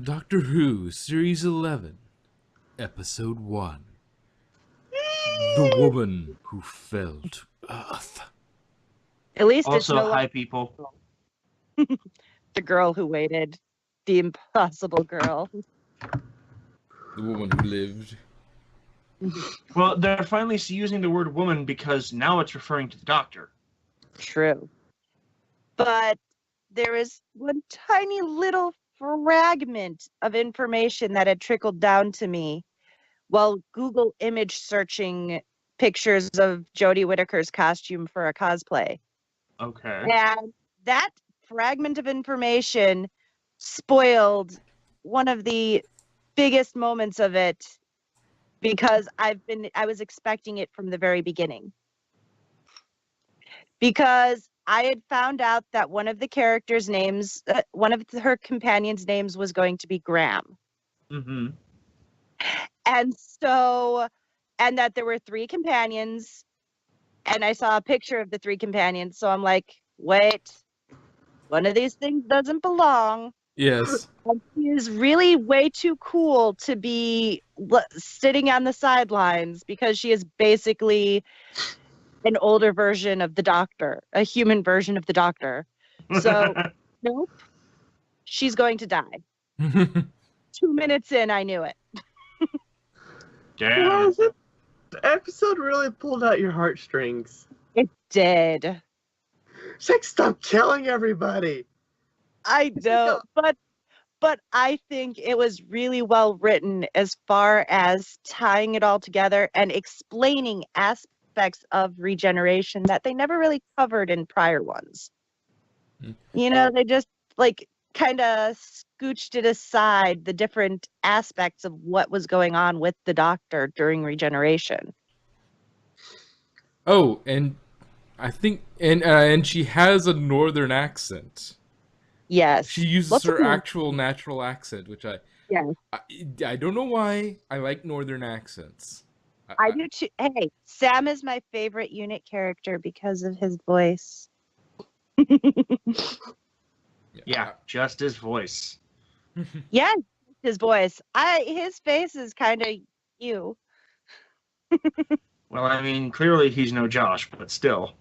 Doctor Who, Series 11, Episode 1. The Woman Who Fell to Earth. At least it's Also, no hi longer people. the girl who waited. The impossible girl. The woman who lived. Well, they're finally using the word woman because now it's referring to the Doctor. True. But there is one tiny little fragment of information that had trickled down to me while Google image searching pictures of Jodie Whittaker's costume for a cosplay. Okay. And that fragment of information spoiled one of the biggest moments of it because I was expecting it from the very beginning. Because I had found out that one of the characters' names, one of her companions' names was going to be Graham. Mm-hmm. And so, and that there were 3 companions, and I saw a picture of the 3 companions. So I'm like, wait, one of these things doesn't belong. Yes. And she is really way too cool to be sitting on the sidelines because she is basically an older version of the Doctor, a human version of the Doctor. So, nope, she's going to die. 2 minutes in, I knew it. Damn. Well, the episode really pulled out your heartstrings. It did. It's like, stop killing everybody. I know, but I think it was really well written as far as tying it all together and explaining aspects of regeneration that they never really covered in prior ones. You know, they just like kind of scooched it aside, the different aspects of what was going on with the Doctor during regeneration. Oh, and I think, and she has a northern accent. Yes. She uses Lots her of- actual natural accent, which Yeah. I don't know why I like northern accents. I do too. Hey, Sam is my favorite unit character because of his voice. Yeah, just his voice. Yeah, his voice. His face is kind of you. Well, I mean, clearly he's no Josh, but still.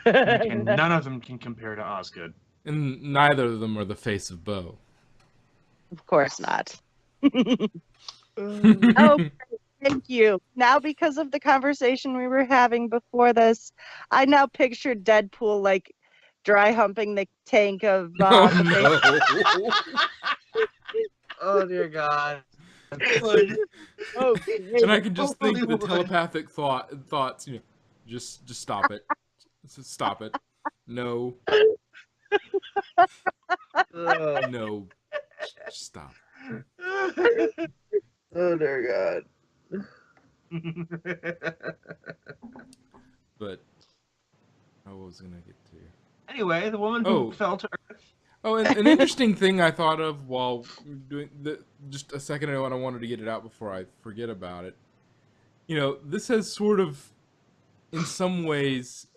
And none of them can compare to Osgood. And neither of them are the face of Bo. Of course not. Oh, thank you. Now, because of the conversation we were having before this, I now picture Deadpool like dry humping the tank of. Oh, no. Oh, dear God. Oh, And I can just think the telepathic thoughts, you know, just stop it. Just stop it. No. No. Just stop. Oh, dear God. But I was gonna get to. Anyway, the woman who fell to Earth. Oh, and an interesting thing I thought of while doing just a second ago, and I wanted to get it out before I forget about it. You know, this has sort of, in some ways,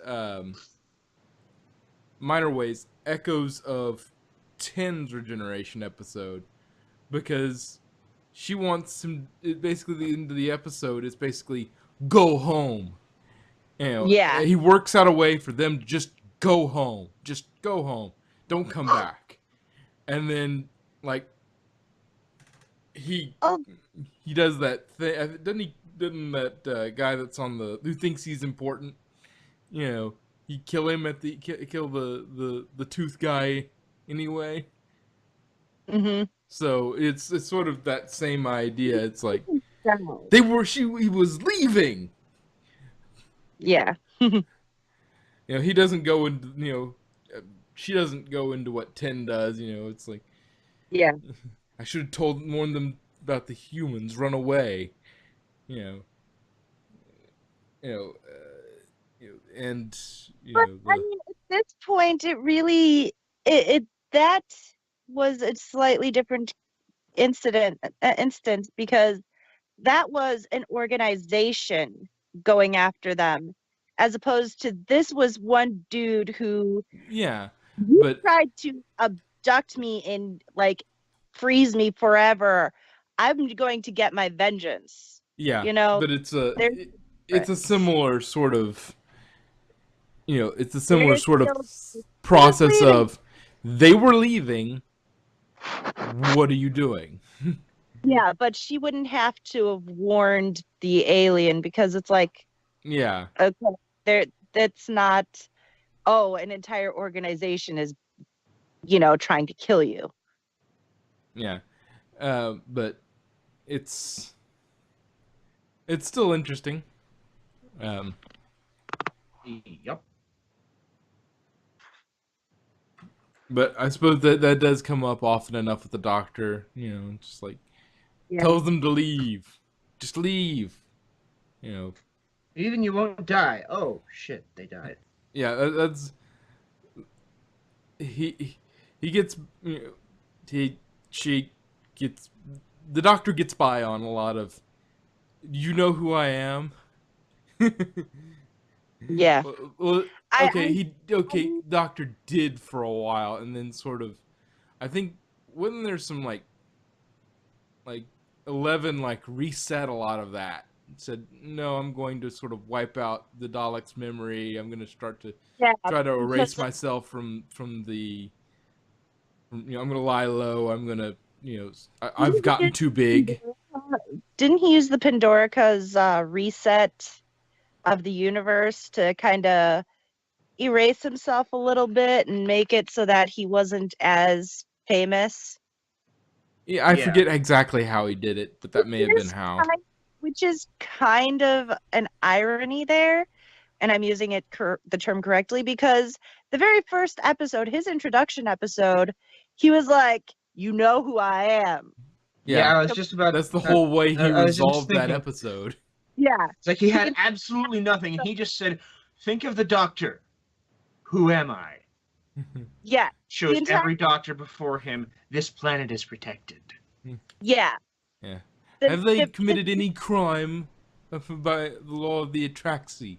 minor ways, echoes of 10's regeneration episode, because she wants him. Basically, the end of the episode is basically go home. You know, yeah. He works out a way for them to just go home. Just go home. Don't come back. And then, like, he does that thing. Doesn't that guy that's on who thinks he's important, you know, he kill him at kill the tooth guy anyway. Mm-hmm. So it's sort of that same idea. It's like he was leaving. Yeah. You know, he doesn't go into, you know, she doesn't go into what 10 does, you know, it's like, yeah, I should have warned them about the humans, run away, you know, and, you but, know, I mean, at this point, it really, that was a slightly different instance because that was an organization going after them, as opposed to this was one dude who yeah, but tried to abduct me in like freeze me forever. I'm going to get my vengeance. Yeah, You know, but it's a there's it's a similar sort of it's a similar there's sort of still process leaving. of they were leaving. What are you doing? Yeah, but she wouldn't have to have warned the alien because it's like, Yeah, okay, there that's not, oh, an entire organization is, trying to kill you. yeah, but it's still interesting. Um, Yep. but I suppose that does come up often enough with the Doctor. Just like Yeah. tells them to leave, just leave. You know, Even you won't die. Oh shit, they died. yeah, that's he gets he she gets the Doctor gets by on a lot of you know who I am. Yeah. Well, I okay, Doctor did for a while, and then sort of, I think, wasn't there some like 11 like reset a lot of that? Said no, I'm going to sort of wipe out the Dalek's memory. I'm going to start to yeah, try to erase because myself I'm going to lie low. I'm going to I've gotten too big. didn't he use the Pandorica's reset of the universe to kind of erase himself a little bit and make it so that he wasn't as famous? Yeah, I Yeah. forget exactly how he did it, but that may have been how. Which is kind of an irony there, and I'm using the term correctly, because the very first episode, his introduction episode, he was like, "You know who I am." Yeah, Yeah, I was just about. that's the whole way he I was just resolved that thinking. episode. Yeah, It's like he had absolutely nothing, and he just said, "Think of the Doctor. Who am I?" yeah, Shows entire- every Doctor before him. This planet is protected. yeah. Yeah. The- Have they the- committed any crime by the law of the Atraxi?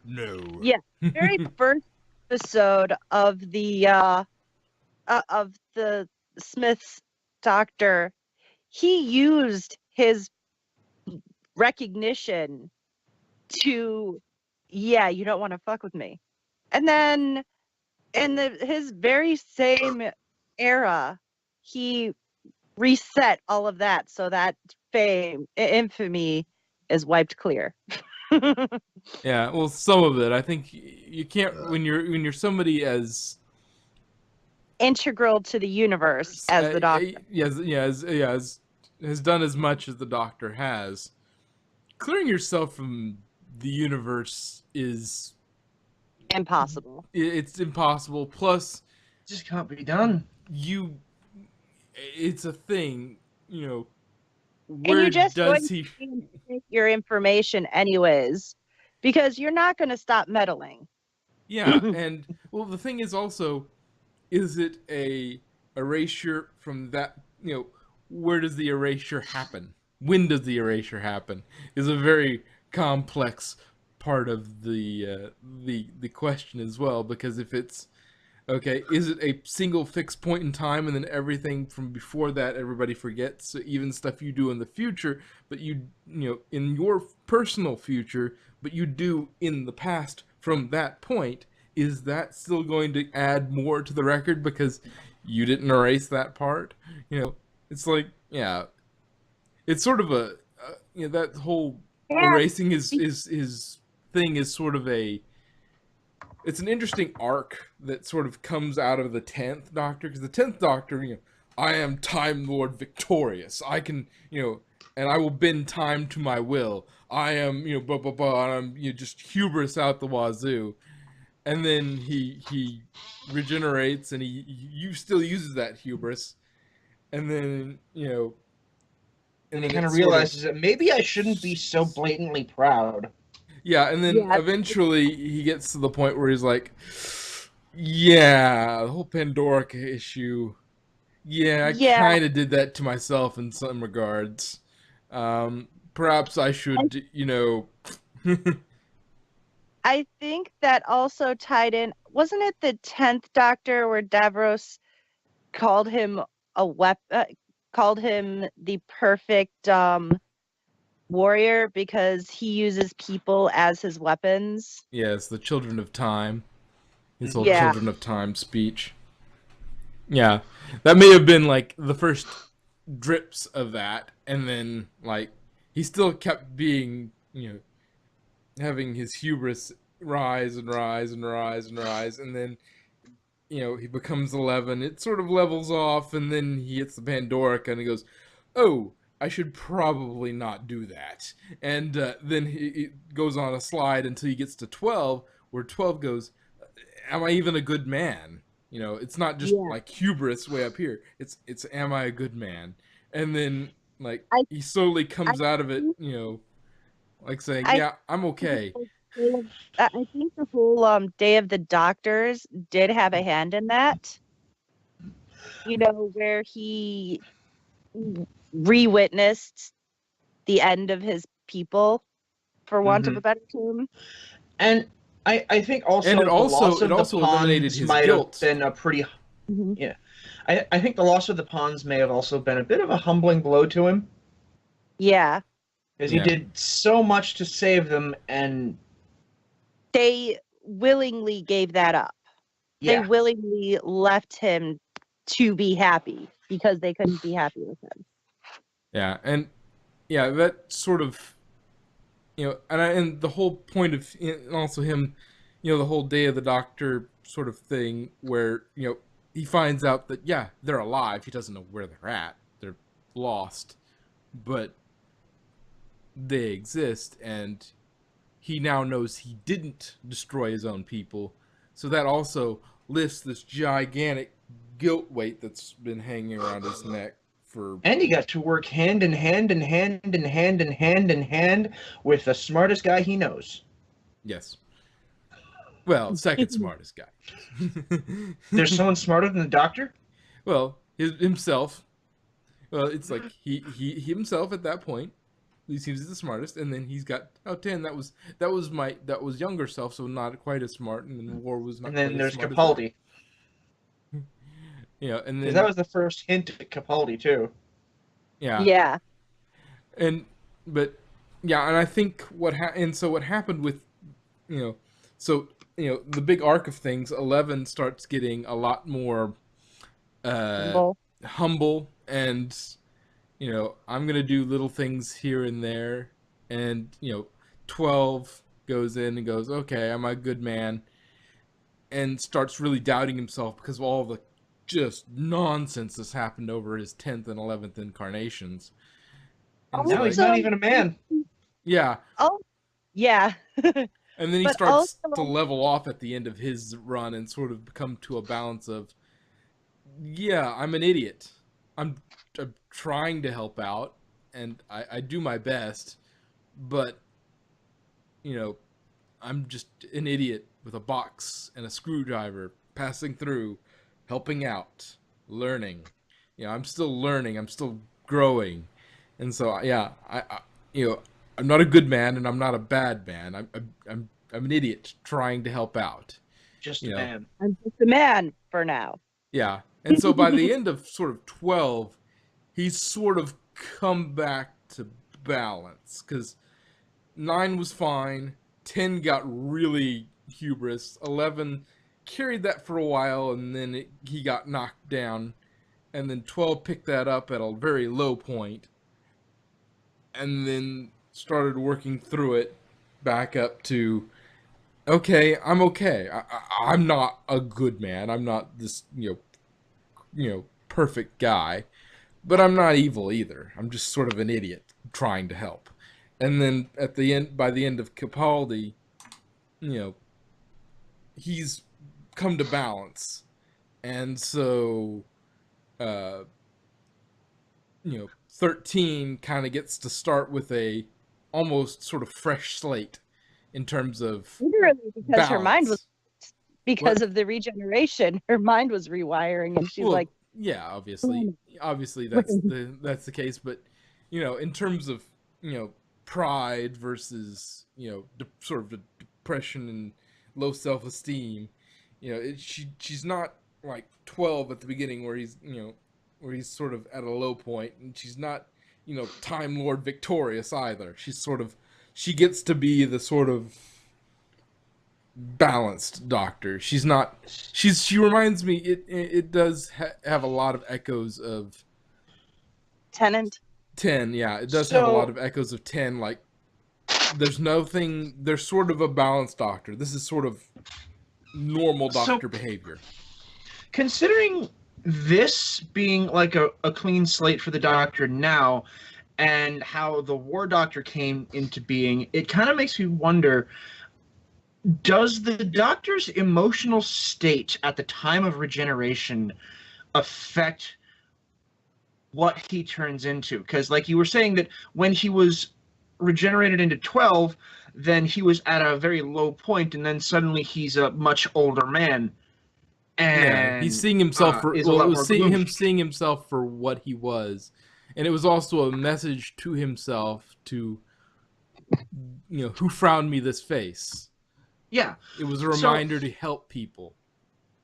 No. Yeah, very first episode of the Smith's Doctor, he used his recognition to, yeah, you don't want to fuck with me. And then in his very same era, he reset all of that so that infamy is wiped clear. Yeah, well, some of it. I think you can't when you're somebody as Integral to the universe as the Doctor. as has done as much as the Doctor has. Clearing yourself from the universe is Impossible. it's impossible. Plus, It just can't be done. it's a thing. And Where you're just going does he? to take your information anyways, because you're not going to stop meddling. Yeah, and well, the thing is also, is it a erasure from that? Where does the erasure happen? When does the erasure happen? Is a very complex part of the question as well, because if it's okay, is it a single fixed point in time, and then everything from before that everybody forgets? So even stuff you do in the future, but in your personal future, but you do in the past from that point, is that still going to add more to the record because you didn't erase that part? It's like, yeah, it's sort of that whole erasing is thing is sort of it's an interesting arc that sort of comes out of the 10th Doctor, because the 10th Doctor, I am Time Lord victorious. I can, and I will bend time to my will. I am, blah blah blah. And I'm, just hubris out the wazoo. And then he regenerates, and he still uses that hubris. And then And he kind of realizes that maybe I shouldn't be so blatantly proud. Yeah, and then eventually he gets to the point where he's like, yeah, the whole Pandorica issue. Yeah, I kind of did that to myself in some regards. Perhaps I should, I think that also tied in, wasn't it the 10th Doctor where Davros called him a called him the perfect warrior because he uses people as his weapons. Yeah, it's the Children of Time. His whole Yeah. Children of Time speech. Yeah, that may have been like the first drips of that, and then like he still kept being, having his hubris rise and rise and rise and rise, and then he becomes 11. It sort of levels off, and then he hits the Pandorica, and he goes, "Oh, I should probably not do that." And then he goes on a slide until he gets to 12, where 12 goes, "Am I even a good man?" It's not just Yeah. like hubris way up here. It's am I a good man? And then like I he slowly comes out of it, think like saying, I "Yeah, I'm okay." I think the whole Day of the Doctors did have a hand in that. Where he re-witnessed the end of his people, for want of Mm-hmm. a better term. And I think also And it the loss of the eliminated pawns his might have guilt. been a pretty. Mm-hmm. Yeah. I think the loss of the pawns may have also been a bit of a humbling blow to him. Yeah. Because he did so much to save them, and they willingly gave that up. yeah. They willingly left him to be happy because they couldn't be happy with him. Yeah, and that sort of, and the whole point of, and also him, the whole Day of the Doctor sort of thing, where he finds out that they're alive. He doesn't know where they're at. They're lost, but they exist, and he now knows he didn't destroy his own people. So that also lifts this gigantic guilt weight that's been hanging around his neck for. And he got to work hand in hand and hand in hand and hand in hand with the smartest guy he knows. Yes. Well, second smartest guy. There's someone smarter than the Doctor? Well, himself. Well, it's like he himself at that point. He seems the smartest, and then he's got 10. That was younger self, so not quite as smart, and then War was not. And then quite there's as smart Capaldi. and then Because that was the first hint at Capaldi too. Yeah. And I think what happened with the big arc of things, 11 starts getting a lot more humble, and I'm gonna do little things here and there, and 12 goes in and goes, "Okay, am I a good man?" and starts really doubting himself because of all the just nonsense that's happened over his 10th and 11th incarnations. And now he's not even a man. Yeah. Oh, yeah. And then he starts to level off at the end of his run and sort of come to a balance of, I'm an idiot. I'm trying to help out, and I do my best, but, I'm just an idiot with a box and a screwdriver passing through, helping out, learning. I'm still learning. I'm still growing. And so, I'm not a good man and I'm not a bad man. I'm an idiot trying to help out. Just a man. I'm just a man for now. Yeah. And so by the end of sort of 12, he's sort of come back to balance, because 9 was fine, 10 got really hubris, 11 carried that for a while, and then he got knocked down, and then 12 picked that up at a very low point, and then started working through it back up to, okay, I'm okay. I'm not a good man. I'm not this, perfect guy, but I'm not evil either. I'm just sort of an idiot trying to help. And then by the end of Capaldi, he's come to balance. And so, 13 kind of gets to start with a almost sort of fresh slate in terms of literally, because balance. her mind was of the regeneration. Her mind was rewiring, and she's like, yeah, obviously that's the case. But in terms of pride versus sort of depression and low self-esteem, she's not like 12 at the beginning where he's where he's sort of at a low point, and she's not, Time Lord victorious either. She gets to be the sort of balanced Doctor. She's not. She reminds me. It does have a lot of echoes of Tennant. 10. Yeah, it does have a lot of echoes of 10. Like, there's nothing. There's sort of a balanced Doctor. This is sort of normal Doctor behavior. Considering this being like a clean slate for the Doctor now, and how the War Doctor came into being, it kind of makes me wonder, does the Doctor's emotional state at the time of regeneration affect what he turns into? Because, like you were saying, that when he was regenerated into 12, then he was at a very low point, and then suddenly he's a much older man. And he's seeing himself for seeing himself for what he was, and it was also a message to himself to, who frowned me this face. Yeah, it was a reminder to help people.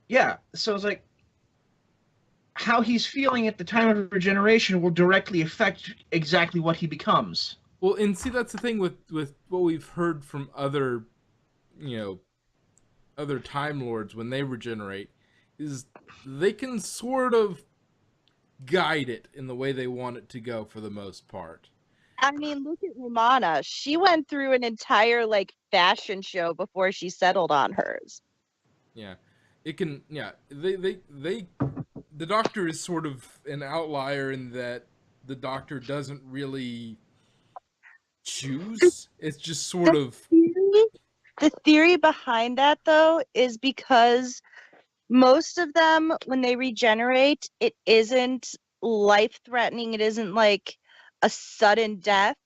Yeah, so it's like how he's feeling at the time of regeneration will directly affect exactly what he becomes. Well, and see, that's the thing with what we've heard from other, other Time Lords when they regenerate, is they can sort of guide it in the way they want it to go for the most part. I mean, look at Romana. She went through an entire fashion show before she settled on hers. Yeah, it can. Yeah, the Doctor is sort of an outlier in that the Doctor doesn't really choose. It's just sort of. The theory behind that, though, is because most of them, when they regenerate, it isn't life-threatening. It isn't like a sudden death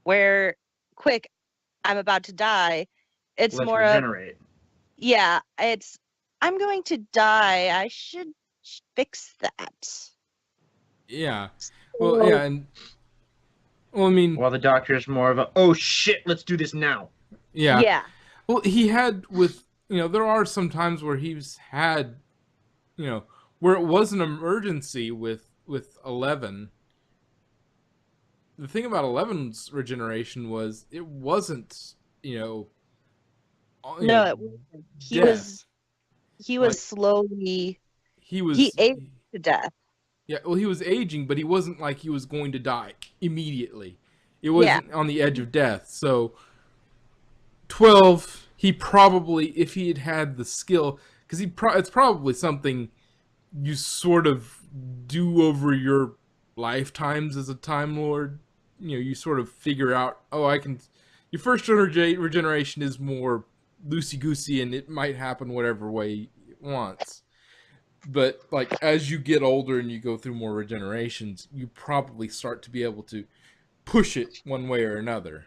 where, quick, I'm about to die. It's Let's more regenerate. It's, I'm going to die. I should fix that. Yeah. Well, yeah, and well, I mean, while the Doctor's more of a, oh shit, let's do this now. Yeah. Yeah. Well, he had with, there are some times where he's had, where it was an emergency with 11. The thing about 11's regeneration was it wasn't, no, it wasn't. He was slowly. He aged to death. Yeah, well, he was aging, but he wasn't like he was going to die immediately. It wasn't on the edge of death. So 12, he probably, if he had the skill, because it's probably something you sort of do over your lifetimes as a Time Lord. You sort of figure out, your first regeneration is more loosey-goosey, and it might happen whatever way it wants. But, as you get older and you go through more regenerations, you probably start to be able to push it one way or another.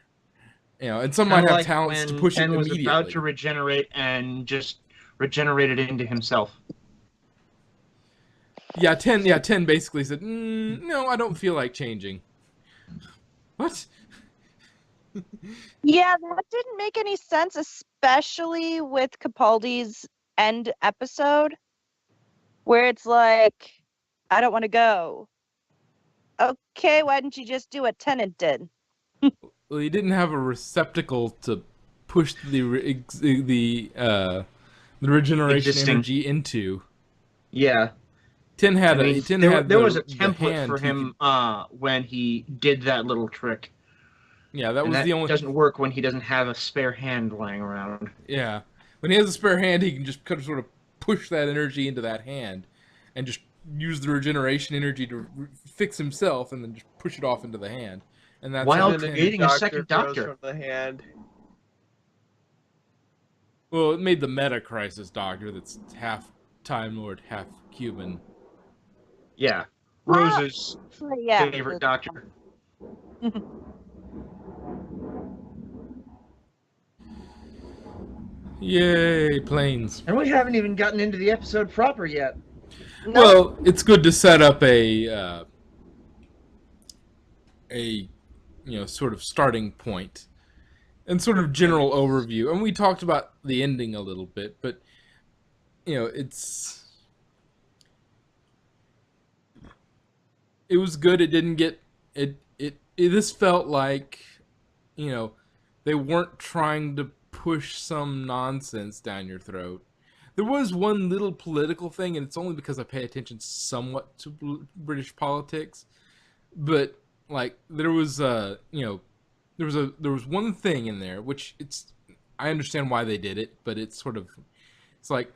And some might have talents to push it immediately. Was about to regenerate and just regenerated into himself. Yeah, 10 basically said, no, I don't feel like changing. What? Yeah, that didn't make any sense, especially with Capaldi's end episode, where it's like, I don't want to go. Okay, why didn't you just do what Tennant did? Well, he didn't have a receptacle to push the regeneration energy into. Yeah. Tin had there was a template for him when he did that little trick. Yeah, that was the only. Doesn't work when he doesn't have a spare hand lying around. Yeah, when he has a spare hand, he can just kind of sort of push that energy into that hand, and just use the regeneration energy to fix himself, and then just push it off into the hand. And that's while creating a second Doctor from the hand. Well, it made the Meta Crisis Doctor that's half Time Lord, half human. Yeah, Rose's favorite Doctor. Yay, planes! And we haven't even gotten into the episode proper yet. No. Well, it's good to set up a sort of starting point and sort of general overview. And we talked about the ending a little bit, but it's it was good. It didn't get it. This felt like, they weren't trying to push some nonsense down your throat. There was one little political thing, and it's only because I pay attention somewhat to British politics. But like there was there was one thing in there which I understand why they did it, but it's like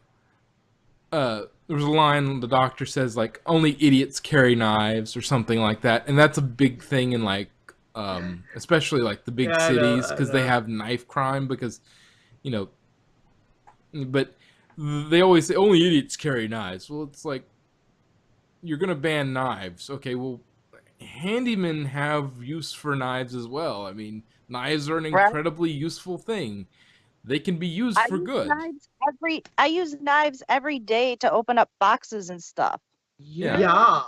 there was a line the doctor says like only idiots carry knives or something like that, and that's a big thing in like especially like the big Yeah, I know, cities, I because they know. have knife crime, because you know but they always say only idiots carry knives. Well, it's like, you're gonna ban knives, okay? Well, handymen have use for knives as well. I mean, knives are an Right? incredibly useful thing. They can be used I for use good. knives every day to open up boxes and stuff. Yeah. Yeah.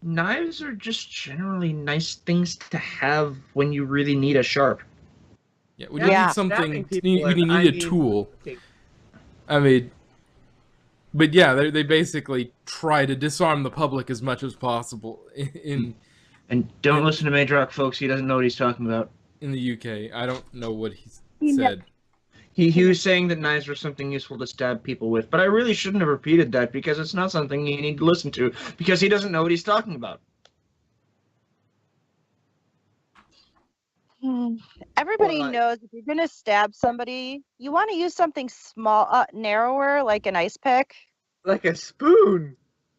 Knives are just generally nice things to have when you really need a sharp. Yeah, when you Yeah. need Stabbing something, people when you and, I need a mean, tool. okay. I mean, but yeah, they basically try to disarm the public as much as possible And don't in listen to Major Rock, folks. He doesn't know what he's talking about. in the UK. I don't know what he You know, said. He was saying that knives were something useful to stab people with, but I really shouldn't have repeated that because it's not something you need to listen to because he doesn't know what he's talking about. Everybody Or like, knows if you're gonna stab somebody, you want to use something small, narrower, like an ice pick. like a spoon.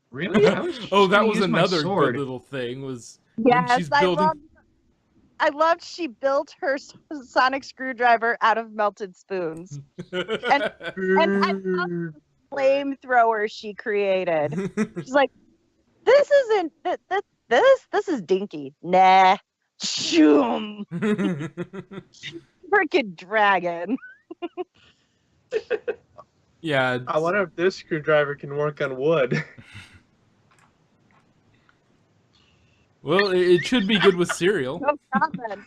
Really? I was Oh, just that gonna was use my another good sword. little thing, was when Yes, she's building. I loved she built her sonic screwdriver out of melted spoons. And I love the flamethrower she created. She's like, this isn't this is dinky. Nah. Shoom. Freaking dragon. Yeah. I wonder if this screwdriver can work on wood. Well, it should be good with cereal. No comment.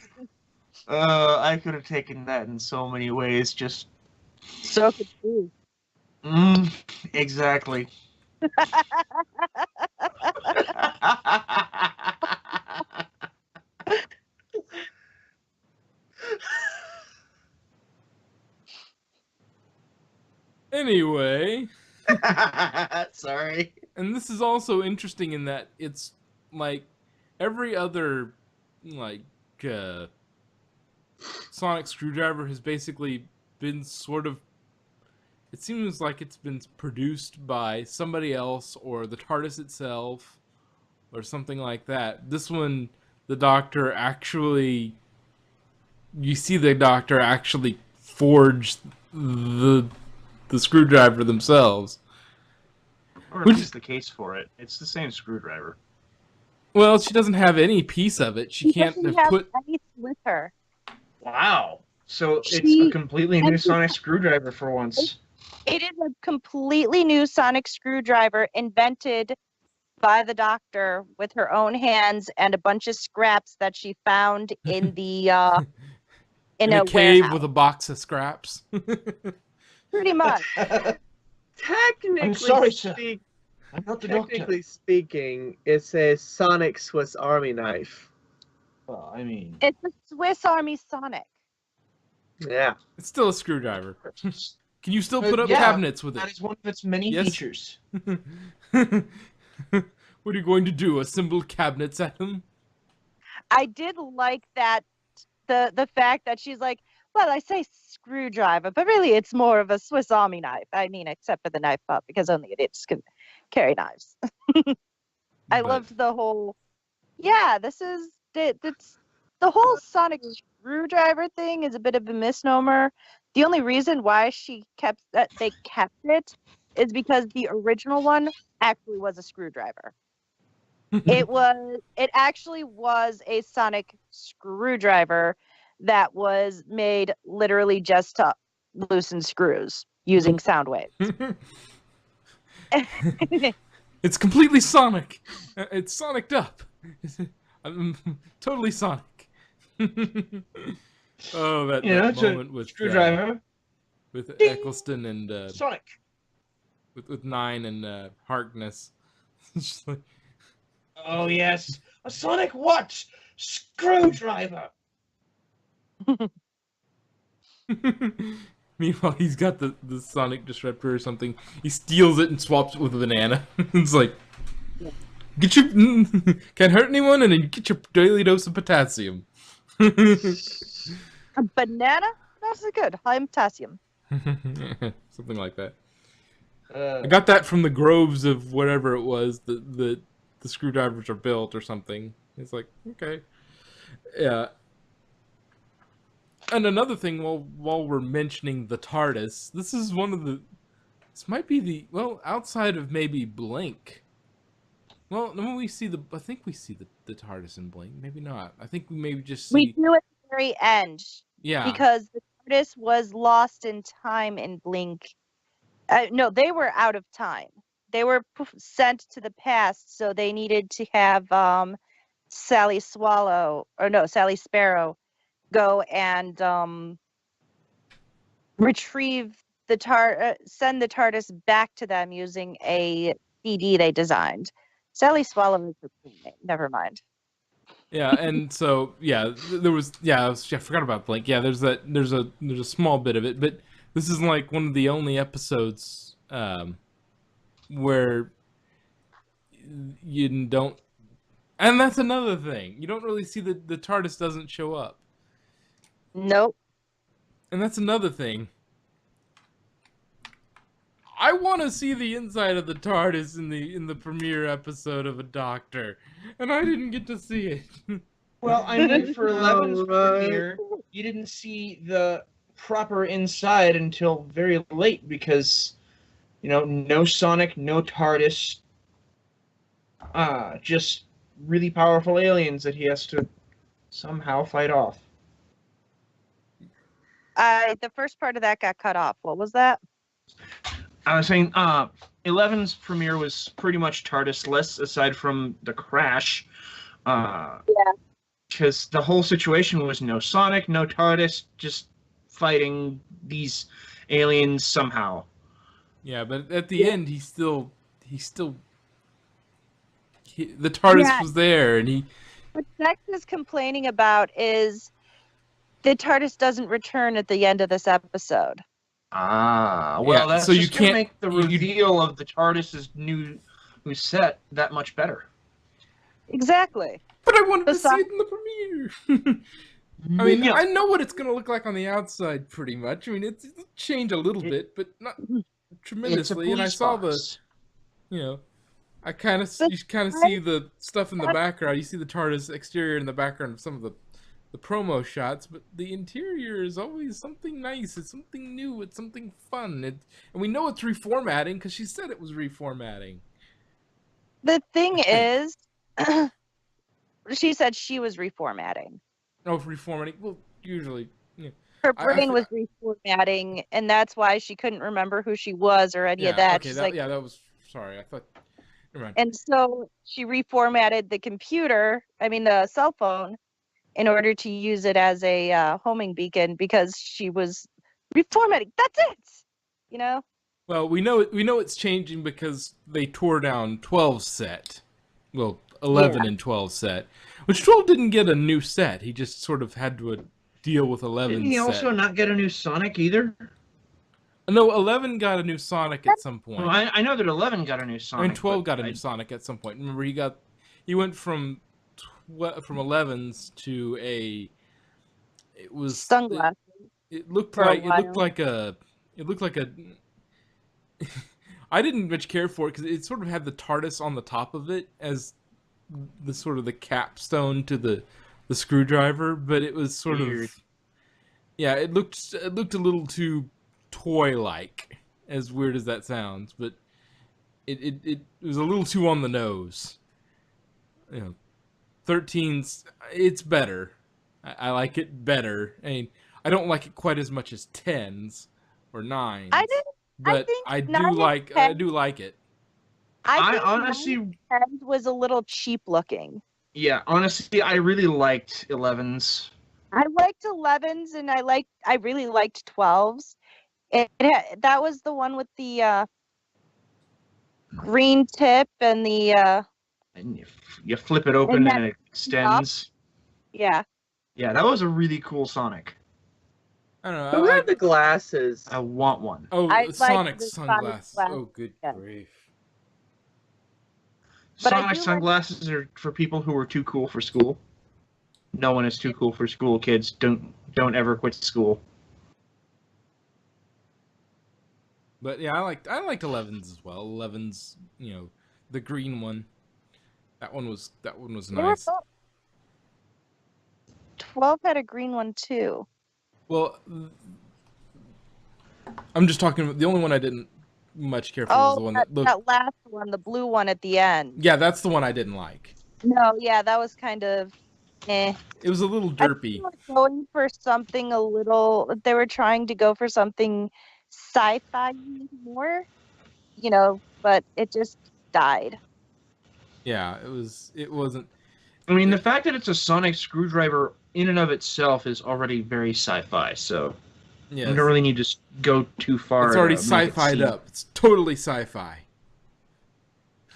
I could have taken that in so many ways. Just So could you. Exactly. Anyway, Sorry. and this is also interesting in that it's like every other like uh, sonic screwdriver has basically been sort of. It seems like it's been produced by somebody else or the TARDIS itself or something like that. This one, the Doctor actually. You see the Doctor actually forge the screwdriver themselves. Or at least the case for it. It's the same screwdriver. Well, she doesn't have any piece of it. She can't doesn't have have put. any with her. Wow. So it's a She- completely new sonic screwdriver for once. It is a completely new sonic screwdriver invented by the Doctor with her own hands and a bunch of scraps that she found in the in In a cave warehouse. with a box of scraps. Pretty much. Technically I'm sorry, sir. I'm not the doctor. Technically speaking, it's a Sonic Swiss Army knife. Well, I mean, It's a Swiss Army Sonic. Yeah. It's still a screwdriver. Can you still put up yeah, cabinets with that it? is one of its many Yes. features. What are you going to do? Assemble cabinets at them? I did like that the fact that she's like, well, I say screwdriver, but really it's more of a Swiss Army knife. I mean, except for the knife part, because only idiots can carry knives. I But- loved the whole. Yeah, this is it's the whole sonic screwdriver thing is a bit of a misnomer. The only reason why they kept it is because the original one actually was a screwdriver. It actually was a sonic screwdriver that was made literally just to loosen screws using sound waves. It's completely sonic. It's soniced up. I'm totally sonic. Oh, that It's moment a with screwdriver. with Ding. Eccleston and Sonic. with Nine and Harkness. It's just like, Oh yes. A sonic what? Screwdriver. Meanwhile, he's got the sonic disruptor or something. He steals it and swaps it with a banana. It's like, get your can't hurt anyone, and then you get your daily dose of potassium. A banana? That's good. High in potassium. Something like that. I got that from the groves of whatever it was that the screwdrivers are built or something. It's like, okay. Yeah. And another thing, while we're mentioning the TARDIS, this might be the, outside of maybe Blink. Well, when we see I think we see the TARDIS in Blink. Maybe not. I think we maybe just see... We do at the very end. Yeah. Because the TARDIS was lost in time in Blink. No, they were out of time. They were sent to the past, so they needed to have Sally Sparrow go and retrieve send the TARDIS back to them using a CD they designed. Sally Swallow is her name. Never mind. Yeah, and so there was I forgot about Blink. Yeah, there's a small bit of it, but this is like one of the only episodes where you don't, and that's another thing. You don't really see the TARDIS doesn't show up. Nope. And that's another thing. I want to see the inside of the TARDIS in the premiere episode of a Doctor, and I didn't get to see it. Well, I mean, for 11's premiere, you didn't see the proper inside until very late because, no Sonic, no TARDIS, just really powerful aliens that he has to somehow fight off. The first part of that got cut off. What was that? I was saying, 11's premiere was pretty much TARDIS-less, aside from the crash. Yeah. Because the whole situation was no Sonic, no TARDIS, just fighting these aliens somehow. Yeah, but at the end, the TARDIS was there, and he... What Dex is complaining about is the TARDIS doesn't return at the end of this episode. Ah, well, that's so just you can't make the reveal of the TARDIS's new set that much better. Exactly. But I wanted to see it in the premiere. I mean, I know what it's going to look like on the outside, pretty much. I mean, it'll change a little bit, but not tremendously. And I saw I kind of see the stuff in the background. You see the TARDIS exterior in the background of some of the promo shots, but the interior is always something nice. It's something new. It's something fun. And we know it's reformatting because she said it was reformatting. The thing is, she said she was reformatting. Oh, reformatting. Well, usually, yeah. Her brain was reformatting, and that's why she couldn't remember who she was or any of that. Okay, She's that was... Sorry, I thought... Never mind. And so she reformatted the cell phone, in order to use it as a homing beacon because she was reformatting. That's it. Well, we know it's changing because they tore down 12's set. Well, 11 and 12 set, which 12 didn't get a new set. He just sort of had to deal with 11's Didn't he also not get a new Sonic either? No, 11 got a new Sonic at some point. Well, I know that 11 got a new Sonic. And 12 got a new Sonic at some point. Remember, he went from 11's to it was sunglasses. It looked like a I didn't much care for it because it sort of had the TARDIS on the top of it as the sort of the capstone to the screwdriver, but it was sort of it looked a little too toy-like, as weird as that sounds, but it was a little too on the nose. 13's, it's better. I like it better. I mean, I don't like it quite as much as 10's or 9's. But I do like it. I honestly 10 was a little cheap looking. Yeah, honestly, I really liked 11's. I liked 11's and I really liked 12's. That was the one with the green tip and the And you flip it open And and it extends. Yeah. Yeah, that was a really cool Sonic. I don't know. Who had the glasses? I want one. I like Sonic the sunglasses. Sonic Oh, good glasses. grief. But I Sonic do like- sunglasses are for people who are too cool for school. No one is too cool for school, kids. Don't ever quit school. But yeah, I liked 11's as well. 11's, the green one. That one was They were nice. both- 12 had a green one too. Well, I'm just talking about the only one I didn't much care for was the one that looked. That last one, the blue one at the end. Yeah, that's the one I didn't like. No, yeah, that was kind of eh. It was a little I think derpy. they were going for something a little. They were trying to go for something sci-fi more, but it just died. Yeah, it wasn't. I mean, the fact that it's a sonic screwdriver in and of itself is already very sci-fi, so Yes. you don't really need to go too far. It's already to make it sci-fi'd seem- up. It's totally sci-fi.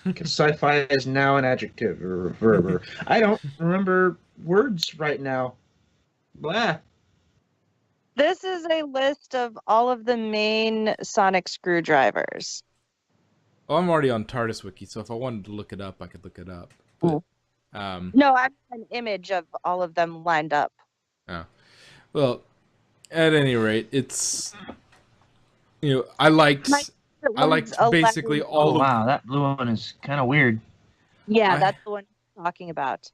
Because sci-fi is now an adjective or a verb. I don't remember words right now. Blah. This is a list of all of the main sonic screwdrivers. Well, I'm already on TARDIS Wiki, so if I wanted to look it up, I could look it up. But, No, I have an image of all of them lined up. well, at any rate, it's I liked basically all Oh of. wow, that blue one is kind of weird. Yeah, that's the one I'm talking about.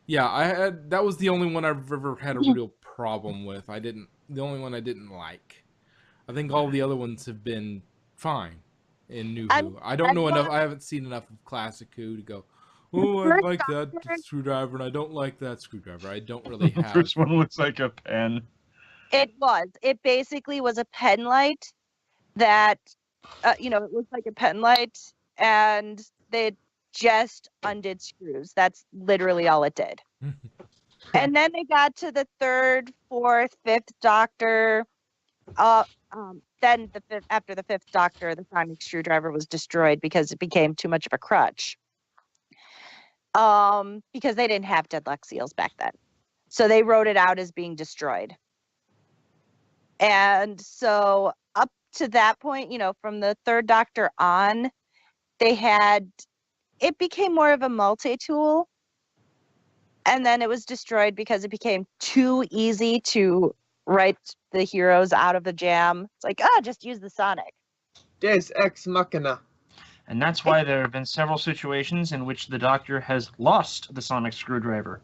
Yeah, that was the only one I've ever had a real problem with. The only one I didn't like. I think all the other ones have been fine in New Who. I don't know enough. I haven't seen enough of Classic Who to go, oh, I like that screwdriver and I don't like that screwdriver. I don't really have. First one looks like a pen. It was. It basically was a pen light that, it looked like a pen light, and they just undid screws. That's literally all it did. And then they got to the third, fourth, fifth Doctor. Then after the fifth Doctor, the sonic screwdriver was destroyed because it became too much of a crutch. Because they didn't have deadlock seals back then, so they wrote it out as being destroyed. And so up to that point, from the third Doctor on, it became more of a multi-tool. And then it was destroyed because it became too easy to write the heroes out of the jam. It's like, just use the Sonic. Deus Ex Machina. And that's why there have been several situations in which the Doctor has lost the sonic screwdriver.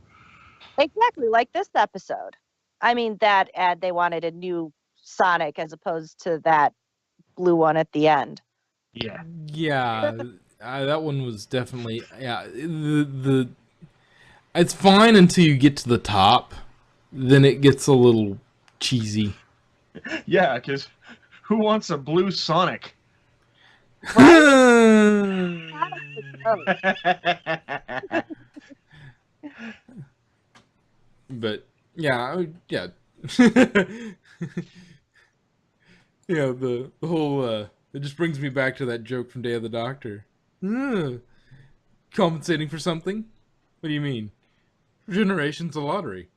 Exactly, like this episode. I mean, that ad, they wanted a new Sonic as opposed to that blue one at the end. Yeah. Yeah, that one was definitely it's fine until you get to the top, then it gets a little cheesy. Yeah, because who wants a blue Sonic? But yeah. The whole it just brings me back to that joke from Day of the Doctor. Compensating for something? What do you mean? Generation's a lottery.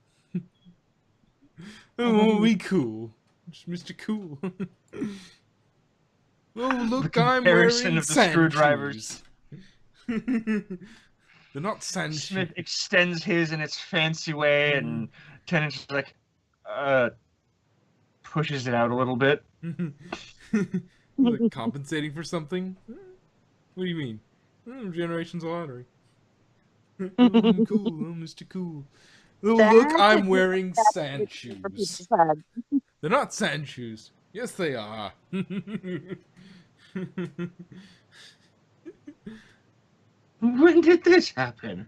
Oh, we cool. Just Mr. Cool. Oh, look, I'm comparison wearing of the sand screwdrivers. shoes. They're not sand Smith shoes. extends his in its fancy way, and Tennant's just like, pushes it out a little bit. Like compensating for something? What do you mean? Generation's a lottery. Cool, I'm Mr. Cool. Oh, look, I'm wearing sand shoes. They're not sand shoes. Yes, they are. When did this happen?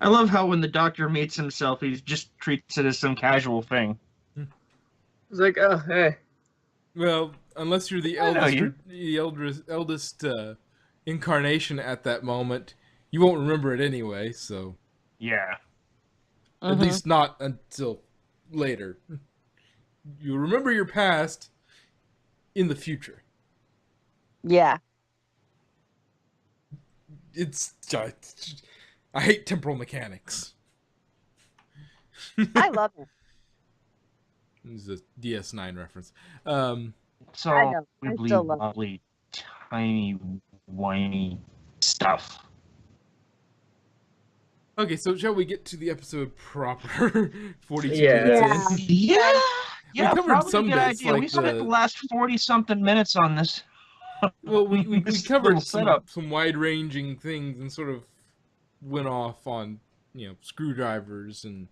I love how when the Doctor meets himself, he just treats it as some casual thing. It's like, oh, hey. Well, unless you're the I know eldest incarnation at that moment, you won't remember it anyway. So, Yeah. at least not until later. You remember your past in the future. Yeah. it's I hate temporal mechanics. I love it. This is a DS9 reference. It's I all know. I wibbly still love it. wobbly, tiny, whiny stuff. Okay, so shall we get to the episode proper? 42 Yeah. minutes in. Yeah, yeah, covered probably some a good bits, idea. like We spent the- the last 40-something minutes on this. Well, we This covered little setup. some wide-ranging things and sort of went off on, screwdrivers and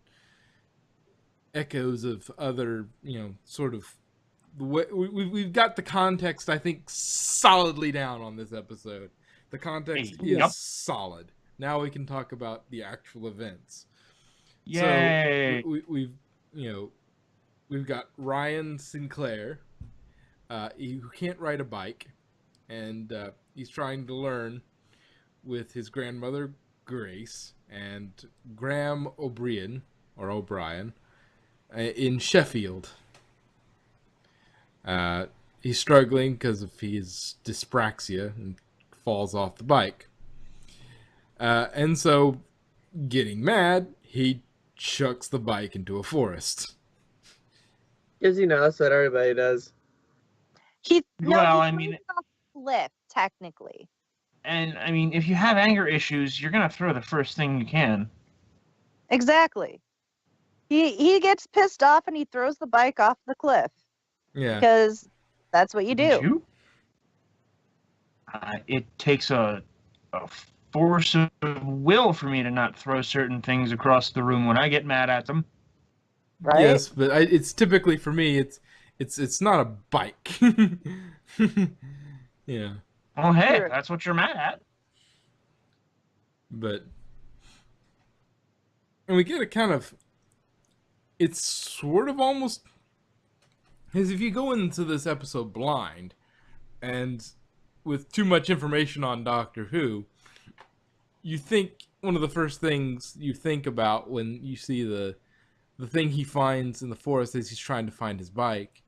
echoes of other, sort of we've got the context, I think, solidly down on this episode. The context is Yep. solid. Now we can talk about the actual events. Yay! So we've got Ryan Sinclair, who can't ride a bike, and he's trying to learn with his grandmother Grace and Graham O'Brien in Sheffield. He's struggling because of his dyspraxia and falls off the bike. And so, getting mad, he chucks the bike into a forest. Because that's what everybody does. He Well, I threw mean- it off the cliff, technically. And I mean, if you have anger issues, you're gonna throw the first thing you can. Exactly. He gets pissed off and he throws the bike off the cliff Yeah. because that's what you Did do. you? It takes a force of will for me to not throw certain things across the room when I get mad at them. Right? Yes, but it's typically for me. It's not a bike. Yeah, Well, hey, Sure. that's what you're mad at. but and we get a kind of. It's sort of almost because if you go into this episode blind and with too much information on Doctor Who, you think one of the first things you think about when you see the thing he finds in the forest as he's trying to find his bike.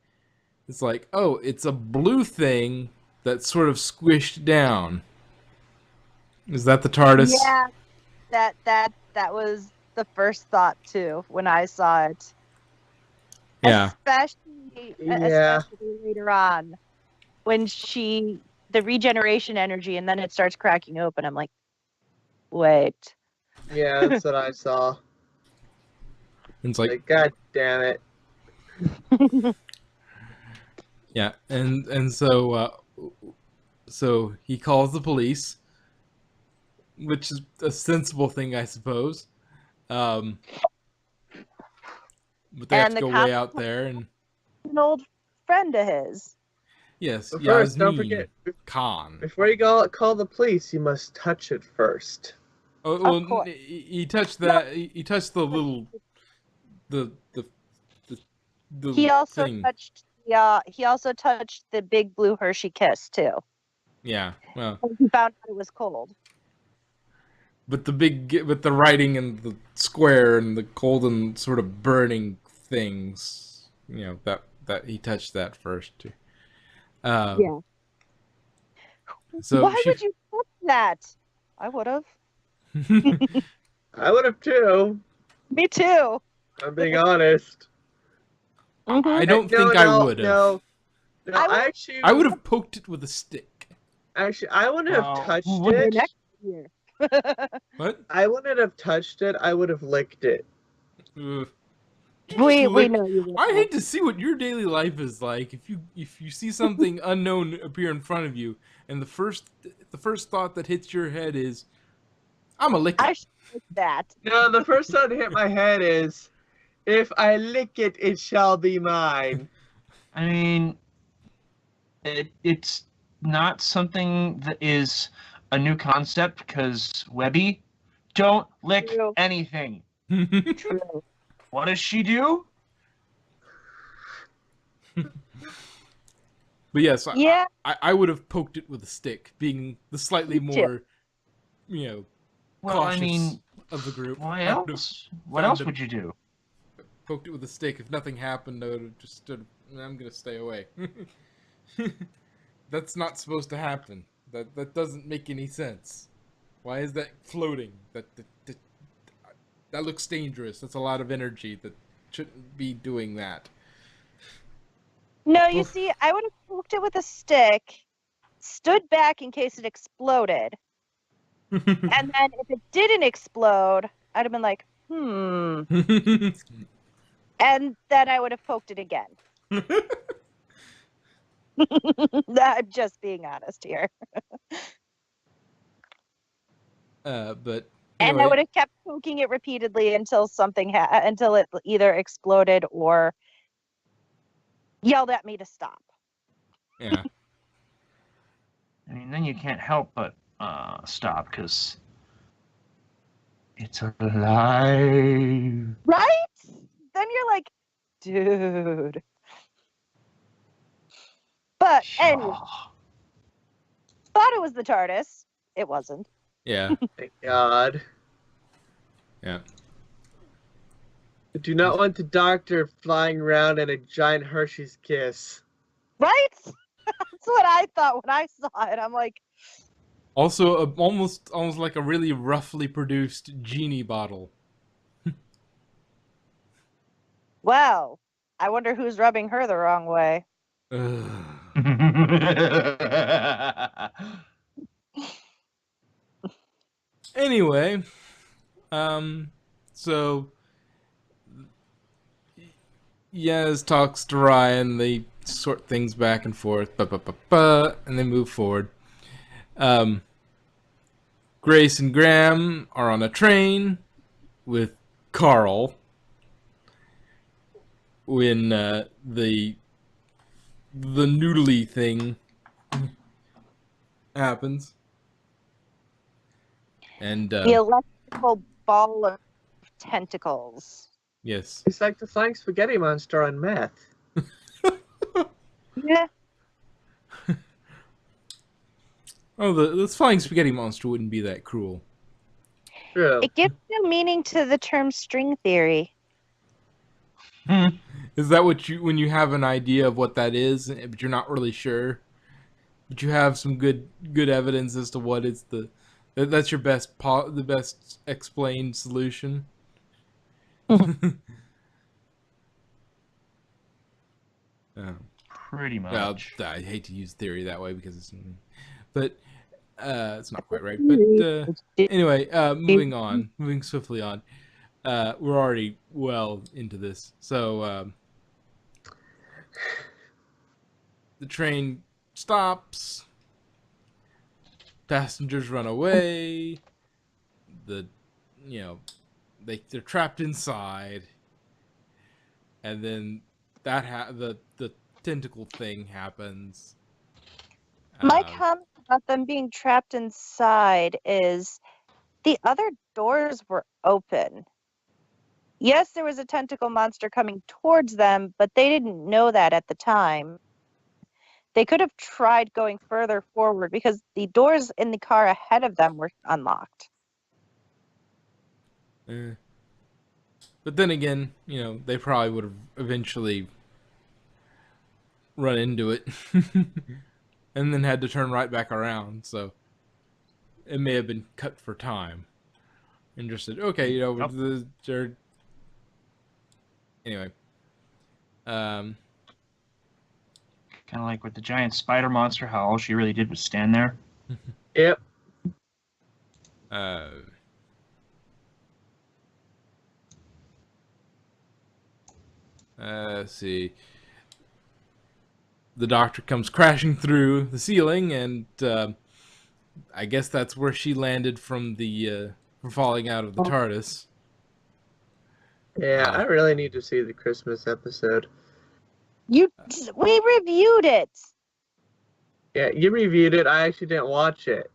It's like, oh, it's a blue thing that's sort of squished down. Is that the TARDIS? Yeah, that was the first thought too when I saw it. Yeah. Especially later on when the regeneration energy and then it starts cracking open. I'm like, wait. Yeah, that's what I saw. It's Like, like, God damn it. yeah, and so he calls the police, which is a sensible thing, I suppose. But they have And to the go cop- way out there, and An old friend of his. yes, But first, don't Yasmin forget, Khan. before you call the police, you must touch it first. Oh, well, course. he touched that. He touched the little, the He also thing. touched he also touched the big blue Hershey kiss too. Yeah, well, He found out it was cold. but the writing and the square and the cold and sort of burning things, that he touched that first too. Yeah. So Why would you touch that? I would have. I would have too. Me too. I'm being honest. I don't No, think no, I would have. No, I would- actually, I would have poked it with a stick. Actually, I wouldn't have Well, touched who wouldn't? it. Next year. What? I wouldn't have touched it. I would have licked it. Ugh. we Lick- know you. I hate to see what your daily life is like. If you see something unknown appear in front of you, and the first thought that hits your head is, "I'm a lick I it." should like that. No, the first thought to hit my head is, if I lick it, it shall be mine. I mean, it's not something that is a new concept because Webby don't lick True. anything. True. What does she do? But yes, Yeah. I would have poked it with a stick, being the slightly Me too. more, Well, cautious I mean, of the group. what I would have else? What found else a- would you do? poked it with a stick. If nothing happened, I would have just stood. I'm gonna stay away. That's not supposed to happen. That doesn't make any sense. Why is that floating? That looks dangerous. That's a lot of energy. That shouldn't be doing that. No, you Oof. see, I would have poked it with a stick, stood back in case it exploded, and then if it didn't explode, I'd have been like, and then I would have poked it again. I'm just being honest here. But And I anyway, would have kept poking it repeatedly until until it either exploded or yelled at me to stop. yeah. I mean, then you can't help but stop because it's alive. Right? Then you're like, dude. But anyway, thought it was the TARDIS. It wasn't. Yeah. Thank God. Yeah. I do not want the Doctor flying around in a giant Hershey's kiss. Right? That's what I thought when I saw it. I'm like, Also, almost like a really roughly produced genie bottle. well, I wonder who's rubbing her the wrong way. Anyway, so Yaz talks to Ryan. They sort things back and forth, and they move forward. Grace and Graham are on a train with Carl when the noodly thing happens. And The electrical ball of tentacles. yes. It's like the flying spaghetti monster on meth. Yeah. Oh, the flying spaghetti monster wouldn't be that cruel. True. It gives new meaning to the term string theory. Is that what you, when you have an idea of what that is, but you're not really sure, but you have some good evidence as to what is that's your the best explained solution? Pretty much. Well, I hate to use theory that way because but it's not quite right. But anyway, moving swiftly on. We're already well into this, so the train stops. Passengers run away. They're trapped inside, and then the tentacle thing happens. My comment about them being trapped inside is the other doors were open. Yes, there was a tentacle monster coming towards them, but they didn't know that at the time. They could have tried going further forward because the doors in the car ahead of them were unlocked. But then again, they probably would have eventually run into it and then had to turn right back around. So it may have been cut for time and just said, okay, anyway. Kind of like with the giant spider monster, how all she really did was stand there. Yep. Let's see. The Doctor comes crashing through the ceiling, and I guess that's where she landed from falling out of the TARDIS. Yeah, I really need to see the Christmas episode. We reviewed it. Yeah, you reviewed it. I actually didn't watch it.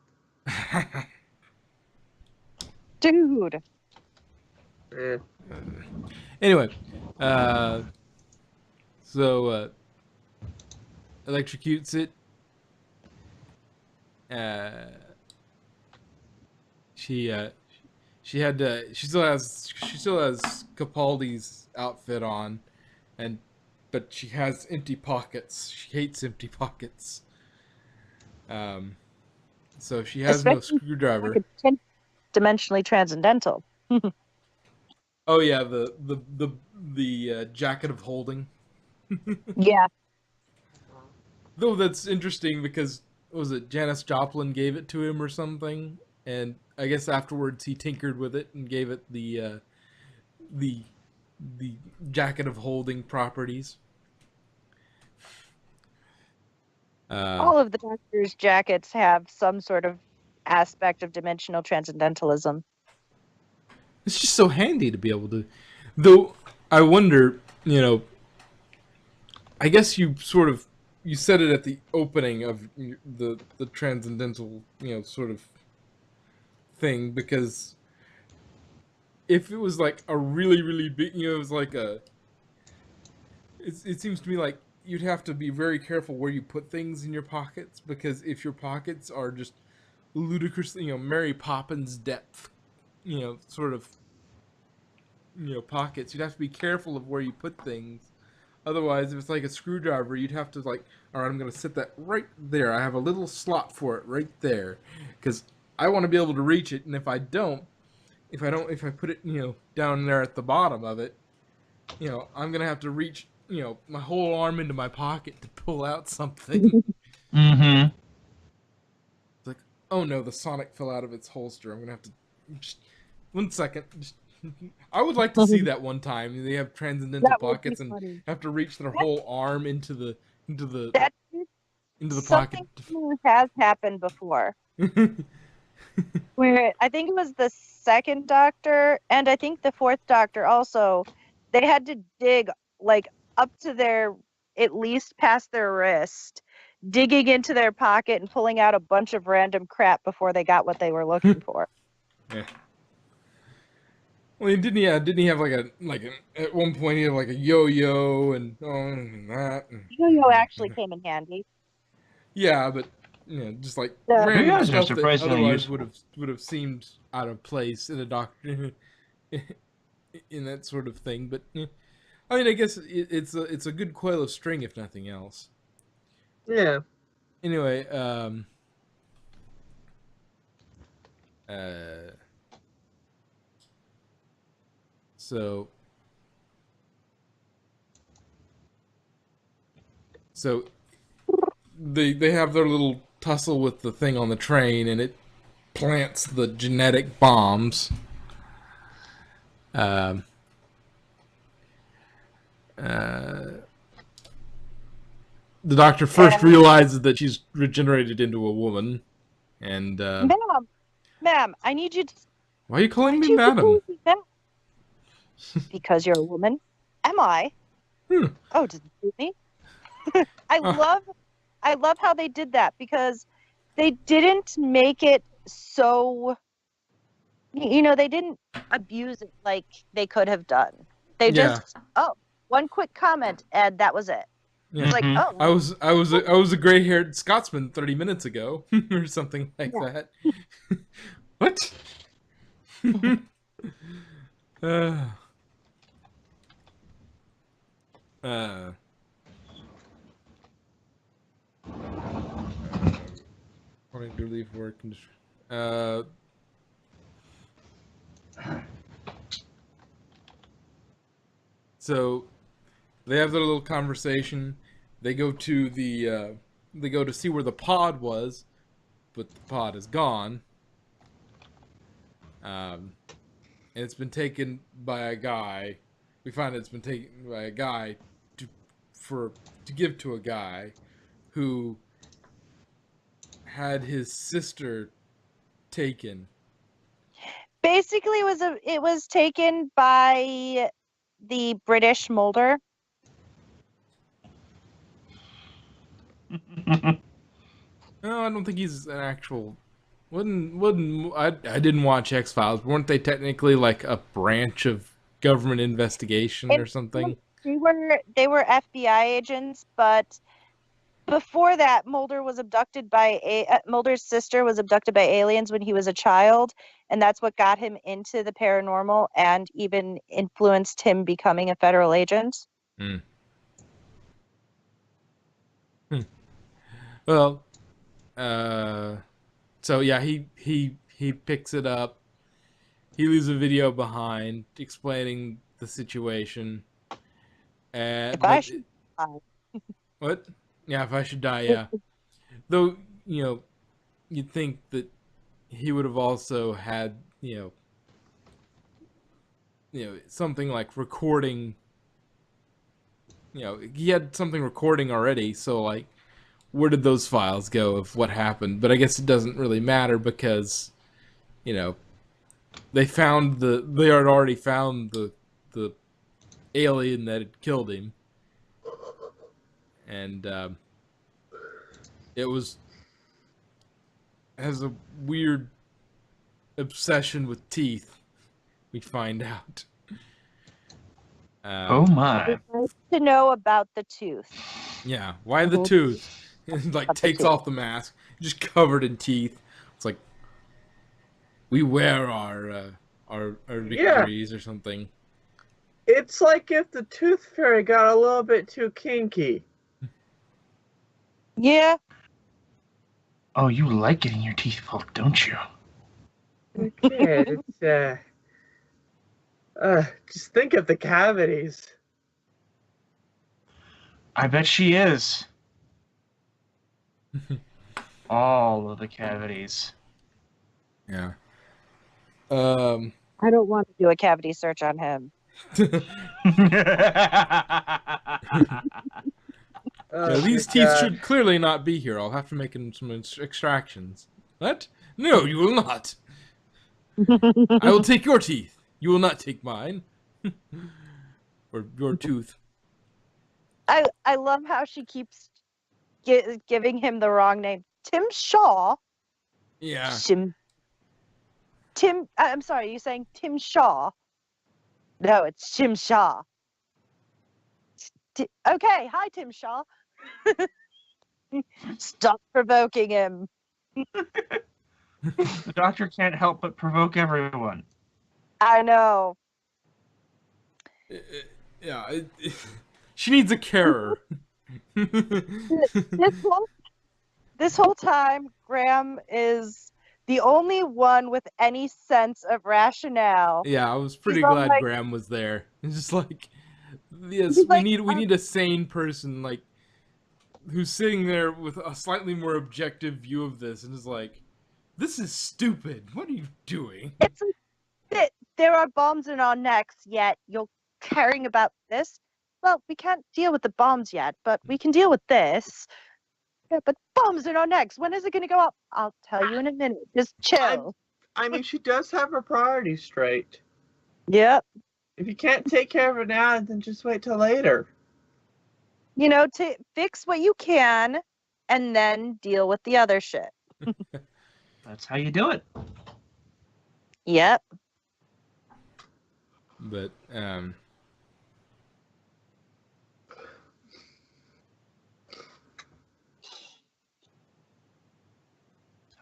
Dude. Eh. Anyway, so electrocutes it. She still has Capaldi's outfit on, but she has empty pockets. She hates empty pockets. So she has no Especially screwdriver. like a dimensionally transcendental. Oh yeah, the jacket of holding. Yeah. Though that's interesting because was it Janis Joplin gave it to him or something, and I guess afterwards he tinkered with it and gave it the the jacket of holding properties. All of the Doctor's jackets have some sort of aspect of dimensional transcendentalism. It's just so handy to be able to. Though I wonder, I guess you said it at the opening of the transcendental, sort of thing, because if it was like a really really big, it was like it seems to me like you'd have to be very careful where you put things in your pockets, because if your pockets are just ludicrously, Mary Poppins depth, sort of, pockets, you'd have to be careful of where you put things. Otherwise, if it's like a screwdriver, you'd have to like, all right, I'm going to sit that right there. I have a little slot for it right there, because I want to be able to reach it. And if I don't, if I put it, down there at the bottom of it, I'm going to have to reach, my whole arm into my pocket to pull out something. Mm-hmm. It's like, oh no, the Sonic fell out of its holster. I'm going to have to just 1 second. I would like to see that one time. They have transcendental That would be pockets and funny. have to reach their whole arm into the That pocket. something similar has happened before. Where I think it was the second Doctor and I think the fourth Doctor also, they had to dig like up to their, at least past their wrist, digging into their pocket and pulling out a bunch of random crap before they got what they were looking for. Yeah. Well, didn't he have at one point he had like a yo-yo and that. Yo-yo actually came in handy. Yeah, but just like The random Yo-yos are stuff that surprisingly otherwise useful. would have seemed out of place in a doctor in that sort of thing. But I mean, I guess it's a good coil of string if nothing else. Yeah. Anyway, so they have their little tussle with the thing on the train, and it plants the genetic bombs. Um, the Doctor first realizes that she's regenerated into a woman, and Ma'am, I need you to. Why are you calling me madam? Because you're a woman. Am I? Oh, does it suit me? I love how they did that, because they didn't make it so, they didn't abuse it like they could have done. They just, one quick comment and that was it. Yeah. It's like, oh, I was a gray-haired Scotsman 30 minutes ago, or something like that. What? Wanting to leave work and so they have their little conversation. They go to see where the pod was, but the pod is gone. And it's been taken by a guy. We find it's been taken by a guy to give to a guy who had his sister taken. Basically, it was taken by the British Mulder. No, I don't think he's an actual. I didn't watch X-Files. Weren't they technically like a branch of government investigation or something? They were FBI agents, but before that, Mulder's sister was abducted by aliens when he was a child, and that's what got him into the paranormal and even influenced him becoming a federal agent. Well, So yeah, he picks it up. He leaves a video behind explaining the situation. If I But should, what? Yeah, if I should die, yeah. Though you'd think that he would have also had something like recording. He had something recording already. So like, where did those files go of what happened? But I guess it doesn't really matter because they had already found the alien that had killed him, and it has a weird obsession with teeth. We find out. Oh my. to know about the tooth. Yeah, why the tooth? Like About the takes tooth. off the mask, just covered in teeth. It's like we wear our victories or something. It's like if the tooth fairy got a little bit too kinky. Yeah. Oh, you like getting your teeth pulled, don't you? Okay, it's just think of the cavities. I bet she is. All of the cavities. Yeah. I don't want to do a cavity search on him. Oh, These good teeth God. should clearly not be here. I'll have to make some extractions. What? No, you will not. I will take your teeth. You will not take mine. Or your tooth. I love how she keeps giving him the wrong name. Tim Shaw. Yeah. Tim. I'm sorry. You're saying Tim Shaw? No, it's Tim Shaw. Okay. Hi, Tim Shaw. Stop provoking him. The doctor can't help but provoke everyone. I know. Yeah. She needs a carer. This whole time, Graham is the only one with any sense of rationale. Yeah, I was pretty He's all glad like- Graham was there. It's just like, yes, He's we like, need a sane person like who's sitting there with a slightly more objective view of this and is like, this is stupid. What are you doing? It's like there are bombs in our necks, yet you're caring about this. Well, we can't deal with the bombs yet, but we can deal with this. Yeah, but bombs in our necks. When is it going to go up? I'll tell you in a minute. Just chill. I mean, she does have her priorities straight. Yep. If you can't take care of it now, then just wait till later. To fix what you can and then deal with the other shit. That's how you do it. Yep. But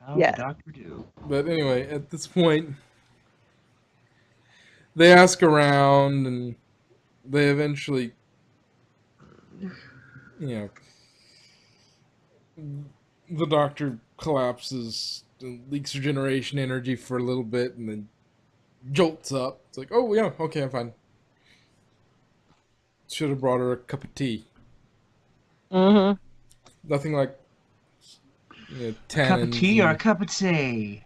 How Yeah. the doctor do. But anyway, at this point, they ask around, and they eventually, the doctor collapses, and leaks regeneration energy for a little bit, and then jolts up. It's like, oh yeah, okay, I'm fine. Should have brought her a cup of tea. Mm-hmm. Nothing like A cup of tannins tea or a and- cup of tea?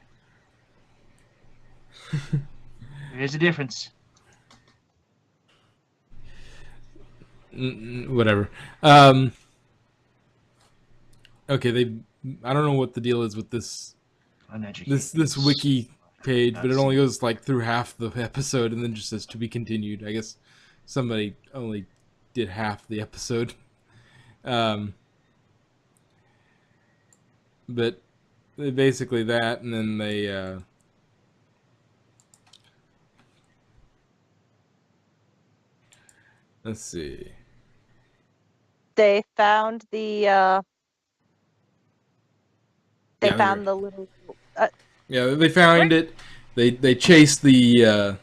There's a difference. whatever. Okay, I don't know what the deal is with this wiki page, but it only goes like through half the episode and then just says to be continued. I guess somebody only did half the episode. But basically that, and then they let's see. They found the the little Yeah, they found it. They chased the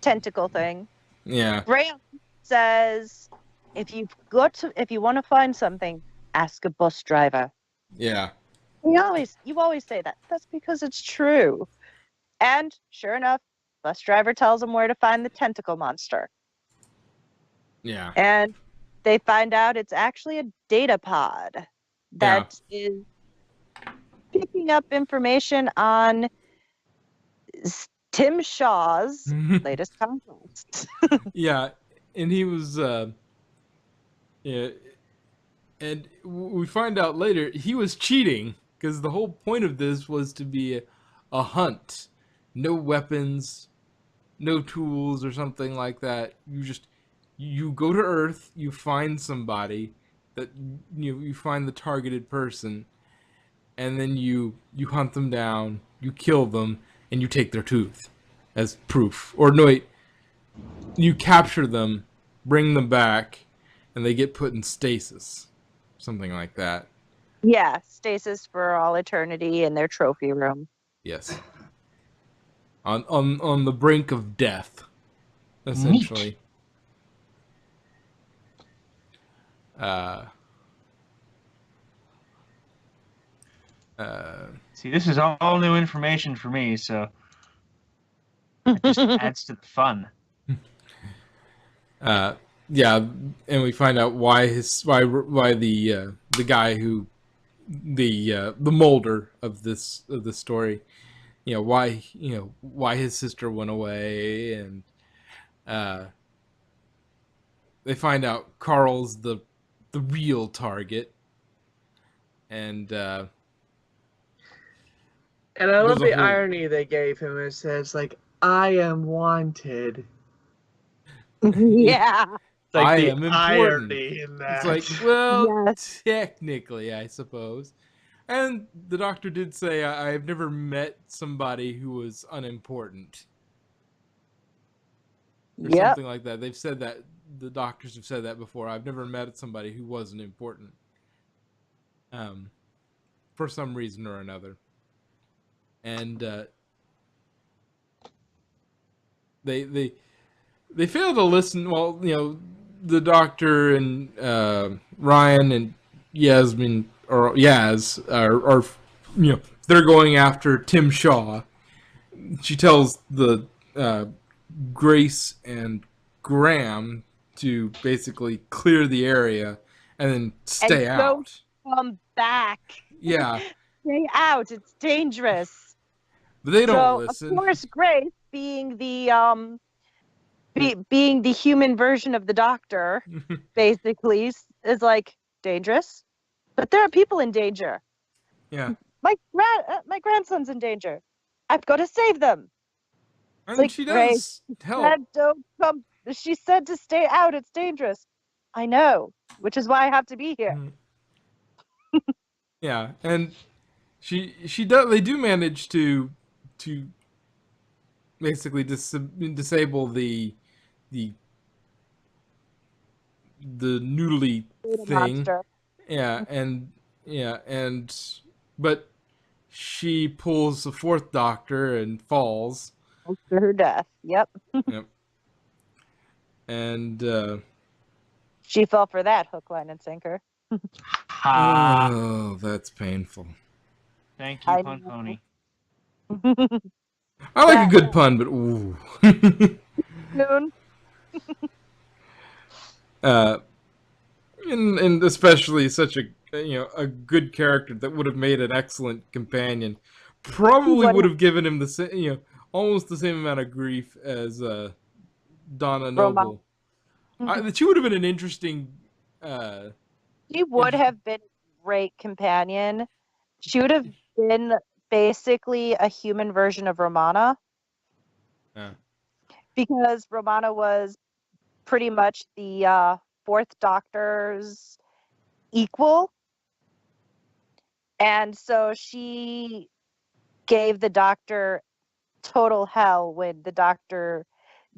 tentacle thing. yeah. Graham says, if you want to find something, ask a bus driver. Yeah. You always say that. That's because it's true. And sure enough, bus driver tells them where to find the tentacle monster. Yeah. And they find out it's actually a data pod Yeah. that is picking up information on Tim Shaw's latest conquest. Yeah, and he was yeah, and we find out later he was cheating because the whole point of this was to be a hunt. No weapons, no tools or something like that. You go to Earth, you find somebody that you find the targeted person, and then you hunt them down, you kill them, and you take their tooth as proof. Or no, wait, you capture them, bring them back, and they get put in stasis, something like that. Yeah, stasis for all eternity in their trophy room. Yes. On the brink of death, essentially. See, this is all new information for me, so it just adds to the fun. Yeah, and we find out why the guy who the molder of this story, why his sister went away, and they find out Carl's the real target, and And I love there's a the whole irony they gave him. It says, like, I am wanted. Yeah. It's like I the am important. irony in that. It's like, well, Yes. technically, I suppose. And the doctor did say, I've never met somebody who was unimportant. Or Yep. something like that. They've said that. The doctors have said that before. I've never met somebody who wasn't important. For some reason or another. And they fail to listen. Well, the doctor and Ryan and Yasmin or Yaz are they're going after Tim Shaw. She tells the Grace and Graham to basically clear the area and then stay And out. don't come back. Yeah, Stay out. It's dangerous. but they don't So listen. of course, Grace, being the being the human version of the doctor, basically is like dangerous. But there are people in danger. Yeah, My grandson's in danger. I've got to save them. and like, she Grace, does help. Said, don't come. She said to stay out. It's dangerous. I know, which is why I have to be here. Yeah, and she does. They do manage to basically disable the noodly Data thing. monster. Yeah, but she pulls the fourth doctor and falls. To her death. Yep. Yep. And She fell for that hook, line, and sinker. Ha! oh, that's painful. Thank you, I Pun know. Pony. I like a good pun, but ooh. Soon. And especially such a good character that would have made an excellent companion. Probably would have given him the same almost the same amount of grief as Donna Noble. She would have been an interesting. She would have been a great companion. She would have been basically a human version of Romana. Yeah. Because Romana was pretty much the fourth doctor's equal. And so she gave the doctor total hell when the doctor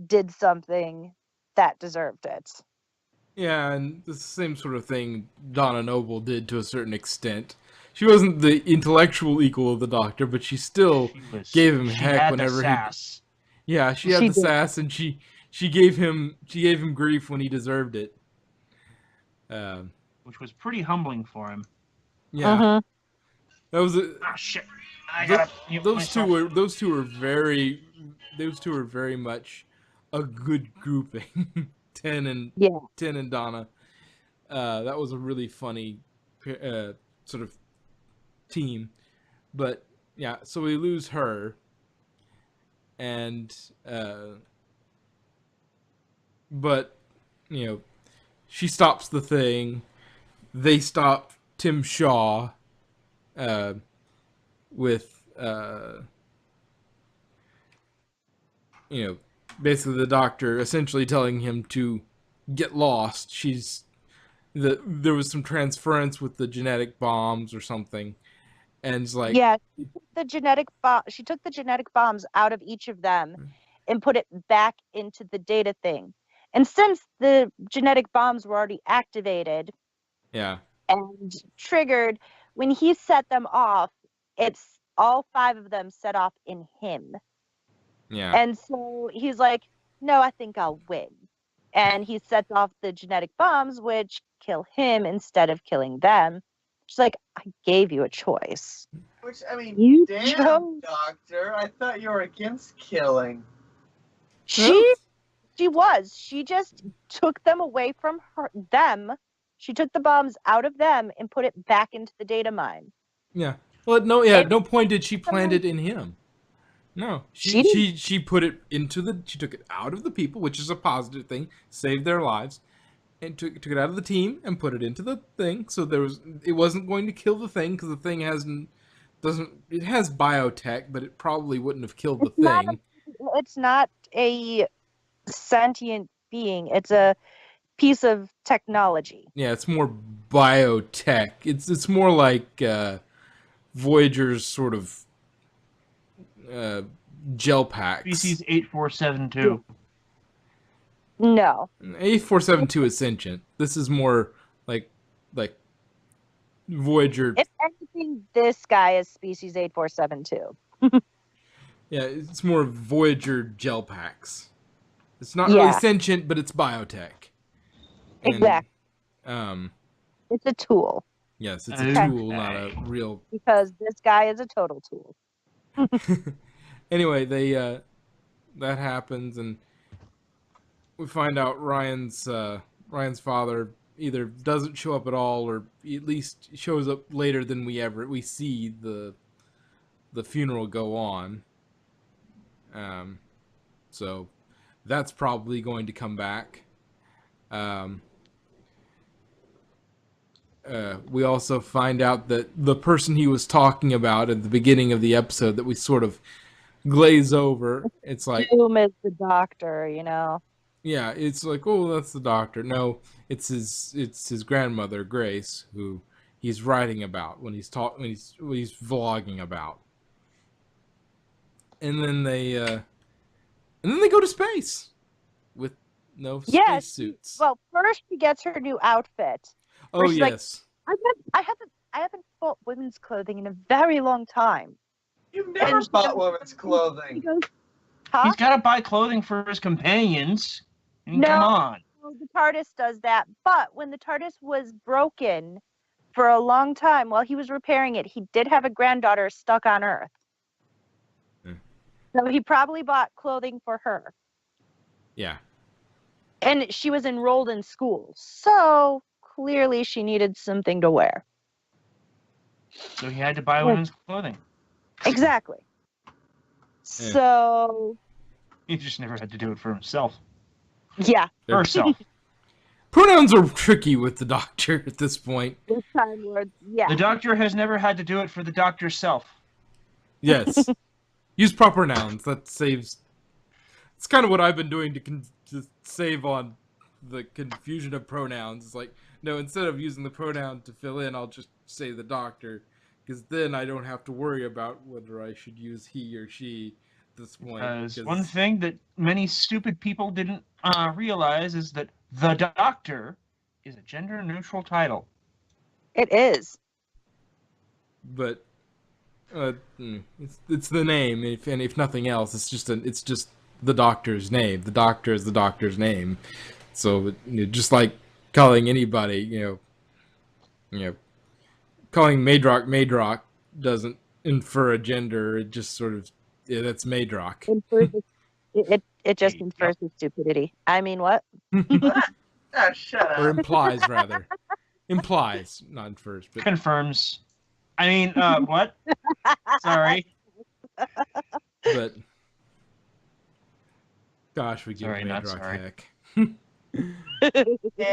did something that deserved it. Yeah, and the same sort of thing Donna Noble did to a certain extent. She wasn't the intellectual equal of the Doctor, but she still gave him heck whenever he. Yeah, she had the sass, and she gave him grief when he deserved it. Which was pretty humbling for him. Yeah. That was a, Ah, shit. I gotta mute myself. those two were very much a good grouping. Ten and Yeah. Donna. That was a really funny sort of team. But yeah, so we lose her, and but you know, she stops the thing. They stop Tim Shaw uh, with you know, basically the doctor essentially telling him to get lost. There was some transference with the genetic bombs or something, and it's like, Yeah, she took the genetic bombs out of each of them and put it back into the data thing. And since the genetic bombs were already activated yeah, and triggered, when he set them off, it's all 5 of them set off in him. yeah, And so he's like, no, I think I'll win. And he sets off the genetic bombs, which kill him instead of killing them. She's like, I gave you a choice. Which, I mean, You damn, chose. Doctor. I thought you were against killing. She was. She just took them away from them. She took the bombs out of them and put it back into the data mine. yeah. Well, no, yeah. At And no point did she plant it in him. No, She didn't. she put it into the. She took it out of the people, which is a positive thing, saved their lives, and took it out of the team and put it into the thing. So it wasn't going to kill the thing because the thing it has biotech, but it probably wouldn't have killed the thing. It's not a sentient being. It's a piece of technology. Yeah, it's more biotech. It's more like Voyager's sort of gel packs. Species 8472. No. 8472 is sentient. This is more like Voyager. If anything, this guy is species 8472. Yeah, it's more Voyager gel packs. It's not really sentient, but it's biotech. And, Exactly. Um, It's a tool. yes, it's a tool, not a real. Because this guy is a total tool. Anyway, that happens, and we find out Ryan's father either doesn't show up at all, or at least shows up later than we see the funeral go on. So that's probably going to come back. We also find out that the person he was talking about at the beginning of the episode that we sort of glaze over, it's like, Doom is the doctor, you know. yeah, it's like, oh, that's the doctor. No, it's his grandmother Grace, who he's writing about when he's vlogging about. And then they go to space with no space suits. Well, first she gets her new outfit. Oh yes. Like, I haven't bought women's clothing in a very long time. You've never bought women's clothing. He goes, huh? He's got to buy clothing for his companions. I mean, No. come on. No, the TARDIS does that. But when the TARDIS was broken for a long time, while he was repairing it, he did have a granddaughter stuck on Earth. So he probably bought clothing for her. Yeah. And she was enrolled in school. So clearly she needed something to wear. So he had to buy women's clothing. Exactly. So He just never had to do it for himself. yeah. Herself. Pronouns are tricky with the doctor at this point. This time words, yeah. The doctor has never had to do it for the doctor's self. Yes. Use proper nouns. That saves. It's kind of what I've been doing to save on the confusion of pronouns. It's like, no, instead of using the pronoun to fill in, I'll just say the doctor, because then I don't have to worry about whether I should use he or she at this point. Because one thing that many stupid people didn't realize is that the doctor is a gender-neutral title. It is. But it's the name, if nothing else, it's just the doctor's name. The doctor is the doctor's name. So just like calling anybody, calling Madrock, doesn't infer a gender. It just sort of that's Maydrock. It just infers his stupidity. I mean, what? Ah, shut Or up. implies rather. Implies, not infers, but Confirms. I mean, what? Sorry. but gosh, we give Sorry, not Maydrock sorry. heck.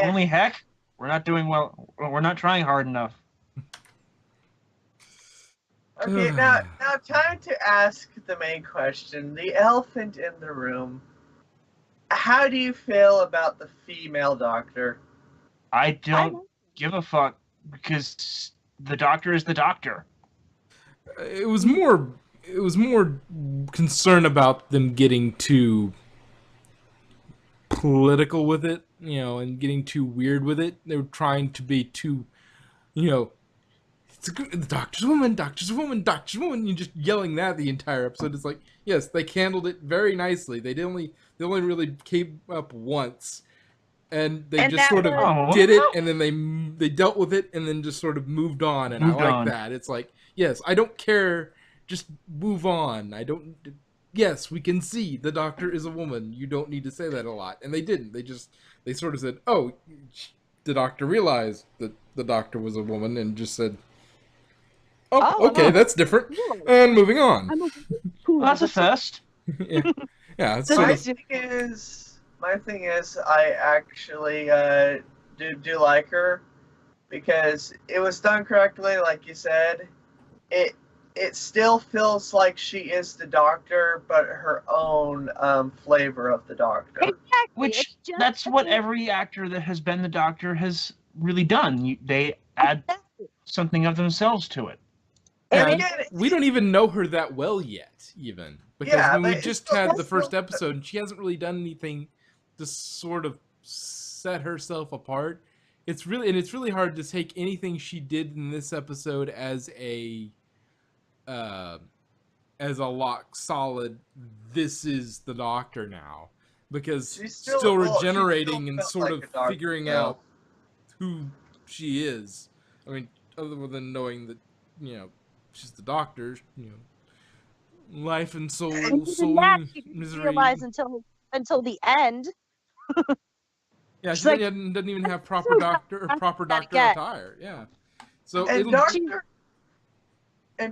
Only heck? We're not doing well. We're not trying hard enough. Okay, now time to ask the main question, the elephant in the room. How do you feel about the female doctor? I don't give a fuck because the doctor is the doctor. It was more concern about them getting too political with it, and getting too weird with it. They were trying to be too, the doctor's a woman, doctor's a woman, doctor's a woman. You're just yelling that the entire episode. It's like, yes, they handled it very nicely. They only really came up once, and they just sort of did it, and then they dealt with it, and then just sort of moved on. And I like that. It's like, yes, I don't care. Just move on. I don't. Yes, we can see the doctor is a woman. You don't need to say that a lot. And they didn't. They sort of said, oh, the doctor realized that the doctor was a woman, and just said, oh, okay, that's different. And moving on. Well, that's a first. Yeah. So my thing is, I actually do like her because it was done correctly, like you said. It still feels like she is the doctor, but her own flavor of the doctor. Exactly. Which that's what every actor that has been the doctor has really done. They add something of themselves to it. And again, we don't even know her that well yet, even. Because we just had the first episode, and she hasn't really done anything to sort of set herself apart. It's really hard to take anything she did in this episode as a lock solid. This is the doctor now, because she's still regenerating and sort of figuring out who she is. I mean, other than knowing that she's the doctor, life and soul misery. Realize until the end. Yeah, she doesn't even have proper doctor attire. Yeah, so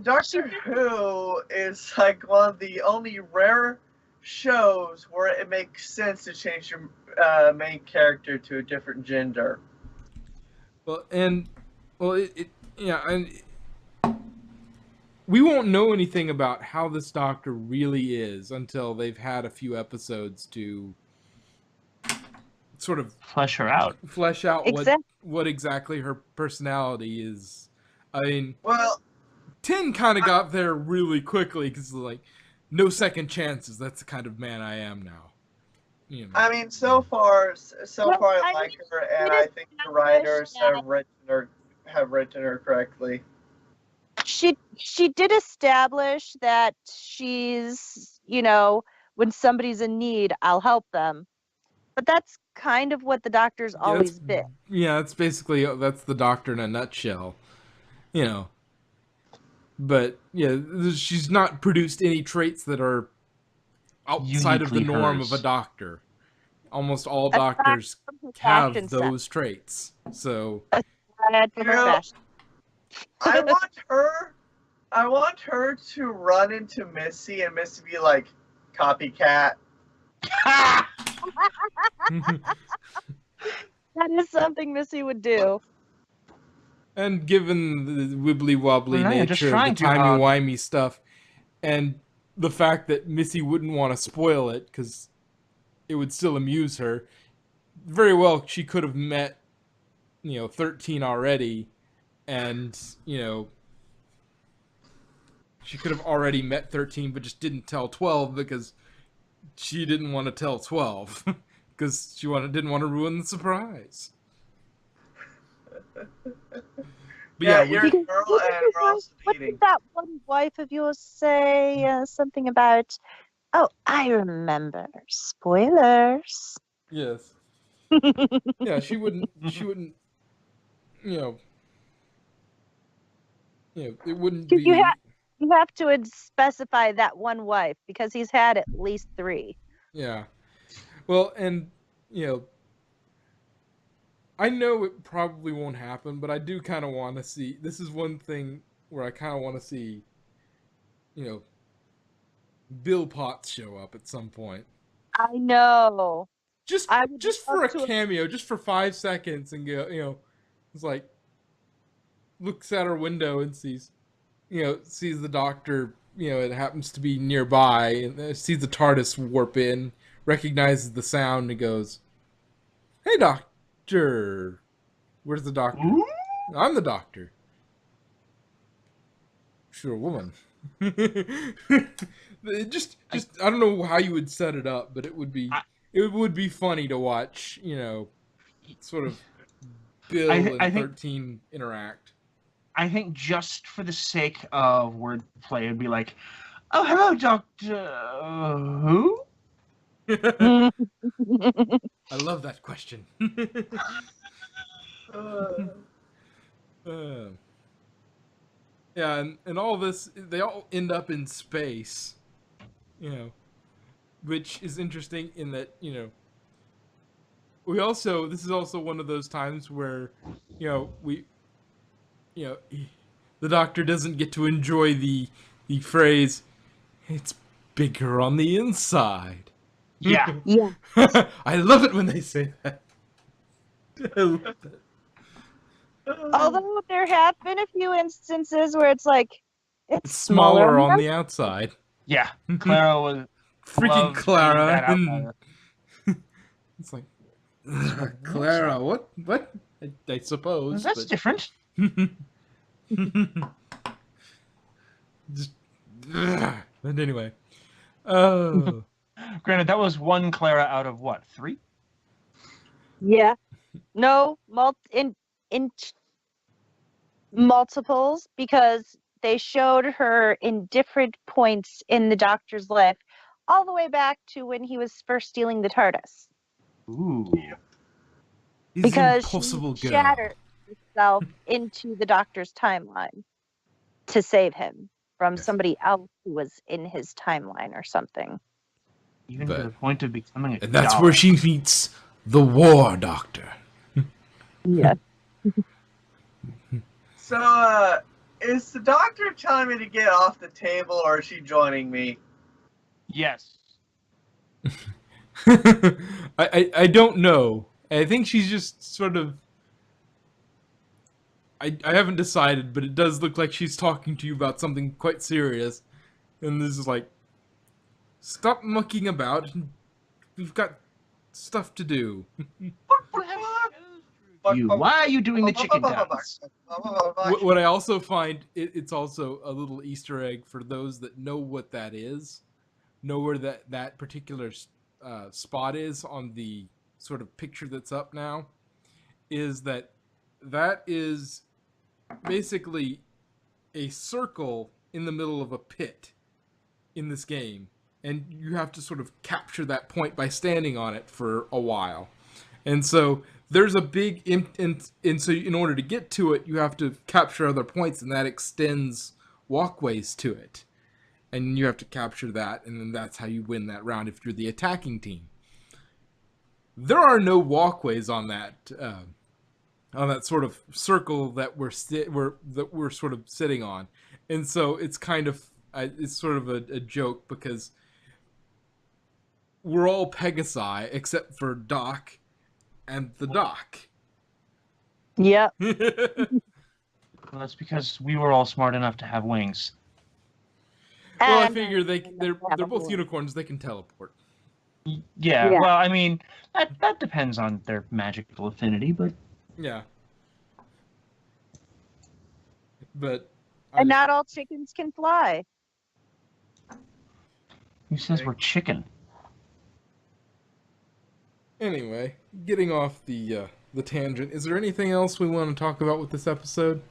Doctor Who is like one of the only rare shows where it makes sense to change your main character to a different gender. And we won't know anything about how this doctor really is until they've had a few episodes to sort of flesh out what exactly her personality is. I mean, well, 10 kind of got there really quickly because like no second chances. That's the kind of man I am now. I mean, so far I like her, and I think the writers have written her correctly. She did establish that she's, when somebody's in need, I'll help them. But that's kind of what the doctor's always been. Yeah, it's basically that's the doctor in a nutshell. But yeah, she's not produced any traits that are outside of the norm of a doctor. Almost all doctors have those traits. So I want her to run into Missy and Missy be like, copycat. That is something Missy would do. And given the wibbly wobbly nature of the timey-wimey stuff, and the fact that Missy wouldn't want to spoil it because it would still amuse her, very well she could have met, 13 already, and, she could have already met 13 but just didn't tell 12 because she didn't want to tell 12 because she didn't want to ruin the surprise. But yeah, you're a girl and we're also dating. What did that one wife of yours say? Something about, I remember. Spoilers. Yes. Yeah, she wouldn't, it wouldn't You be. you have to specify that one wife because he's had at least 3. Yeah. Well, and you know, I know it probably won't happen, but I do kind of want to see. This is one thing where I kind of want to see, you know, Bill Potts show up at some point. I know. Just I would just love for a to. cameo, just for 5 seconds, and go. It's like looks out her window and sees the doctor. It happens to be nearby, and sees the TARDIS warp in, recognizes the sound, and goes, "Hey, doctor, where's the doctor? Ooh. I'm the doctor." Sure, woman. just I don't know how you would set it up, but it would be funny to watch. Sort of Bill and 13 interact. I think just for the sake of wordplay, it'd be like, "Oh, hello, Doctor Who?" I love that question. Yeah, and all this, they all end up in space, which is interesting in that, this is also one of those times where, the doctor doesn't get to enjoy the phrase, "It's bigger on the inside." Yeah. Yeah. I love it when they say that. I love that. Although there have been a few instances where it's like it's smaller on the outside. Yeah, Clara was freaking Clara. That And it's like Clara. What? I suppose that's different. Just, but anyway. Oh. Granted, that was one Clara out of what, 3? Yeah. No, in multiples, because they showed her in different points in the doctor's life, all the way back to when he was first stealing the TARDIS. Ooh. Because she shattered herself into the doctor's timeline to save him from somebody else who was in his timeline or something. Even to the point of becoming a And that's where she meets the War Doctor. Yeah. So, is the doctor telling me to get off the table, or is she joining me? Yes. I don't know. I think she's just sort of... I haven't decided, but it does look like she's talking to you about something quite serious. And this is like, stop mucking about. We've got stuff to do. Why are you doing the chicken dance? What I also find, it's also a little Easter egg for those that know what that is, know where that particular spot is on the sort of picture that's up now, is that is basically a circle in the middle of a pit in this game, and you have to sort of capture that point by standing on it for a while. And so there's a big and so in order to get to it, you have to capture other points, and that extends walkways to it, and you have to capture that, and then that's how you win that round if you're the attacking team. There are no walkways on that sort of circle that we're sort of sitting on, and so it's kind of it's sort of a joke because we're all Pegasi except for Doc and the Doc. Yep. Well, that's because we were all smart enough to have wings. Well, I figure they're both unicorns. They can teleport. Yeah. Well, I mean, that depends on their magical affinity, but yeah. But not all chickens can fly. Who says we're chicken? Anyway, getting off the tangent, is there anything else we want to talk about with this episode?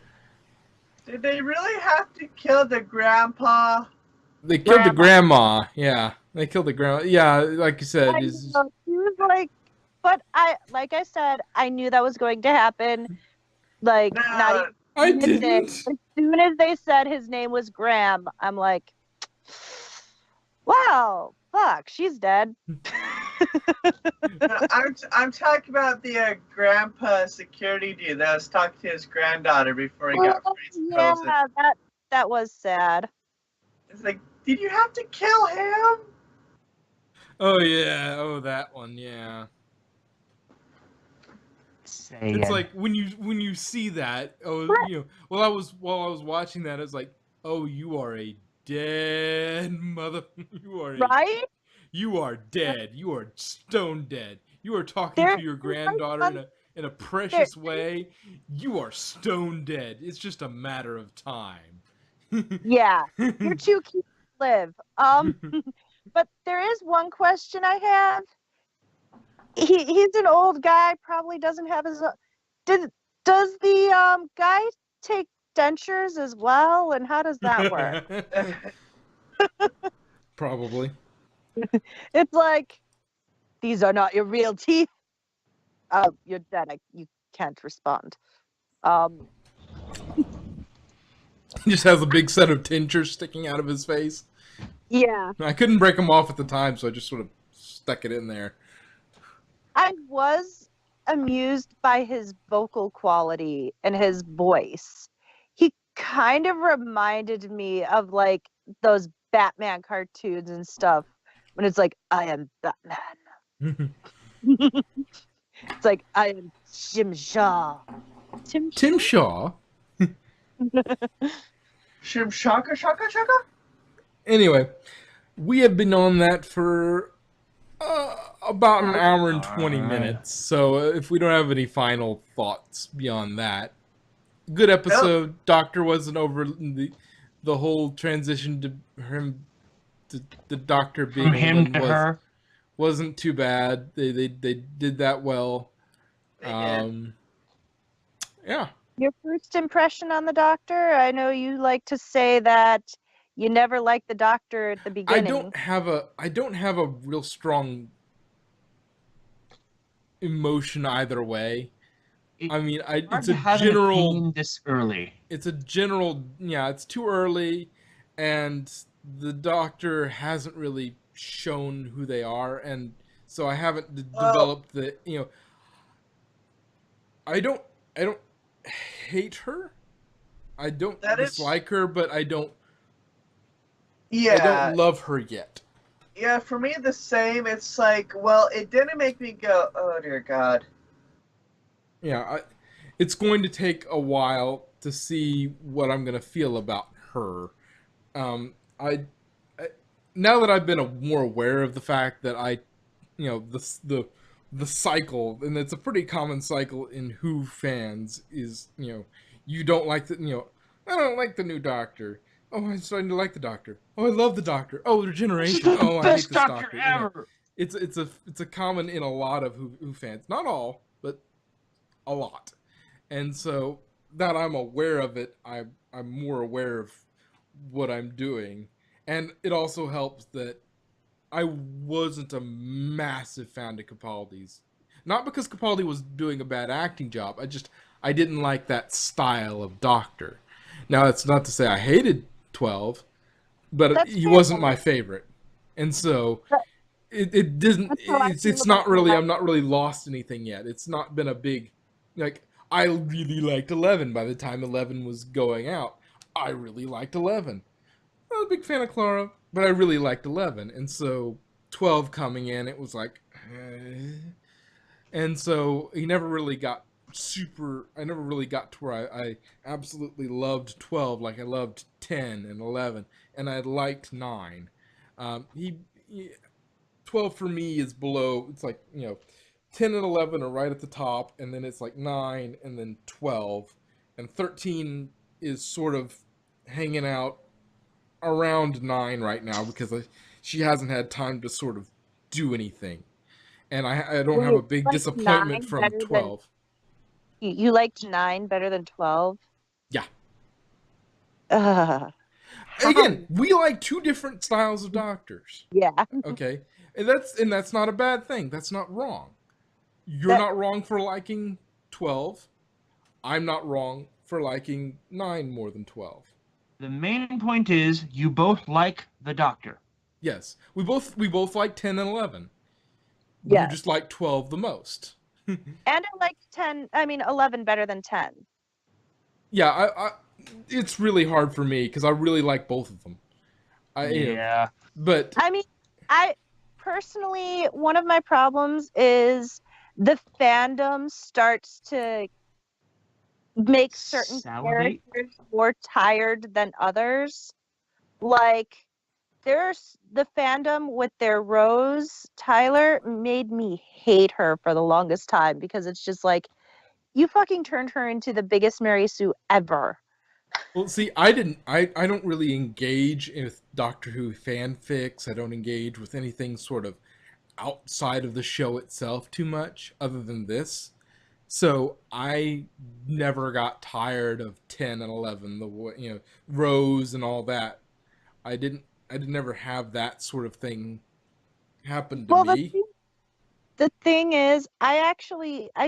Did they really have to kill the grandpa? They killed the grandma. Yeah, they killed the grandma. Yeah, like you said, She was like, but like I said, I knew that was going to happen. Like, not even I nickname. didn't. As soon as they said his name was Graham, I'm like, wow, fuck, she's dead. No, I'm talking about the grandpa security dude that was talking to his granddaughter before he got freeze yeah, frozen. that was sad. It's like, did you have to kill him? Oh yeah. Oh, that one. Yeah. It's like when you see that. Oh, while I was watching that, it's like, oh, you are a dead mother. Right? You are dead. You are stone dead. You are talking There, to your there's like granddaughter one, in a there, precious way. You are stone dead. It's just a matter of time. yeah, you're too cute to live. But there is one question I have. He's an old guy, probably doesn't have his. Did does the guy take dentures as well, and how does that work? Probably. It's like, these are not your real teeth. Oh, you're dead. You can't respond. He just has a big set of tinctures sticking out of his face. Yeah. I couldn't break them off at the time, so I just sort of stuck it in there. I was amused by his vocal quality and his voice. He kind of reminded me of like those Batman cartoons and stuff when it's like, I am Batman. It's like, I am Jim Shaw. Tim Shaw. Shim shaka shaka shaka? Anyway, we have been on that for about an hour and 20 minutes. So if we don't have any final thoughts beyond that, good episode. Doctor wasn't over the whole transition to him, to the Doctor being From him to her. wasn't too bad. They did that well. They did. Yeah. Your first impression on the Doctor? I know you like to say that you never liked the Doctor at the beginning. I don't have a real strong emotion either way. I mean, it's a general. This early. It's a general. Yeah, it's too early, and the Doctor hasn't really shown who they are, and so I haven't developed the. I don't hate her. I don't dislike her, but I don't. Yeah. I don't love her yet. Yeah, for me the same. It's like, well, it didn't make me go, oh dear God. Yeah, it's going to take a while to see what I'm going to feel about her. I now that I've been more aware of the fact that the cycle, and it's a pretty common cycle in Who fans, is you don't like I don't like the new Doctor. Oh, I'm starting to like the Doctor. Oh, I love the Doctor. Oh, Regeneration. Oh, I hate this Doctor. Ever. It's a common in a lot of Who fans, not all, but a lot. And so that I'm aware of it, I'm more aware of what I'm doing, and it also helps that I wasn't a massive fan of Capaldi's. Not because Capaldi was doing a bad acting job. I didn't like that style of Doctor. Now that's not to say I hated 12, but he wasn't my favorite, and so it didn't. It's not really. I'm not really lost anything yet. It's not been a big like. I really liked 11 by the time 11 was going out. I really liked 11. I was a big fan of Clara, but I really liked 11. And so 12 coming in, it was like... And so he never really got I never really got to where I absolutely loved 12 like I loved 10 and 11. And I liked 9. 12 for me is below... It's like, 10 and 11 are right at the top, and then it's like 9, and then 12. And 13 is sort of hanging out around 9 right now because she hasn't had time to sort of do anything. And I don't have a big disappointment from 12. You liked 9 better than 12? Yeah. Again, Again, we like two different styles of Doctors. Yeah. Okay. And that's not a bad thing. That's not wrong. You're not wrong for liking 12. I'm not wrong for for liking 9 more than 12. The main point is you both like the Doctor. Yes, we both like 10 and 11. You Yes. just like 12 the most. And I like 11 better than 10. Yeah, it's really hard for me because I really like both of them. Yeah. But I mean, I personally, one of my problems is the fandom starts to make certain Salivate? characters more tired than others. Like, there's the fandom with their Rose Tyler made me hate her for the longest time because it's just like, you fucking turned her into the biggest Mary Sue ever. well, see, I don't really engage with Doctor Who fanfics. I don't engage with anything sort of outside of the show itself too much, other than this. So I never got tired of 10 and 11, Rose and all that. I didn't ever have that sort of thing happen to Well, me. the thing is, I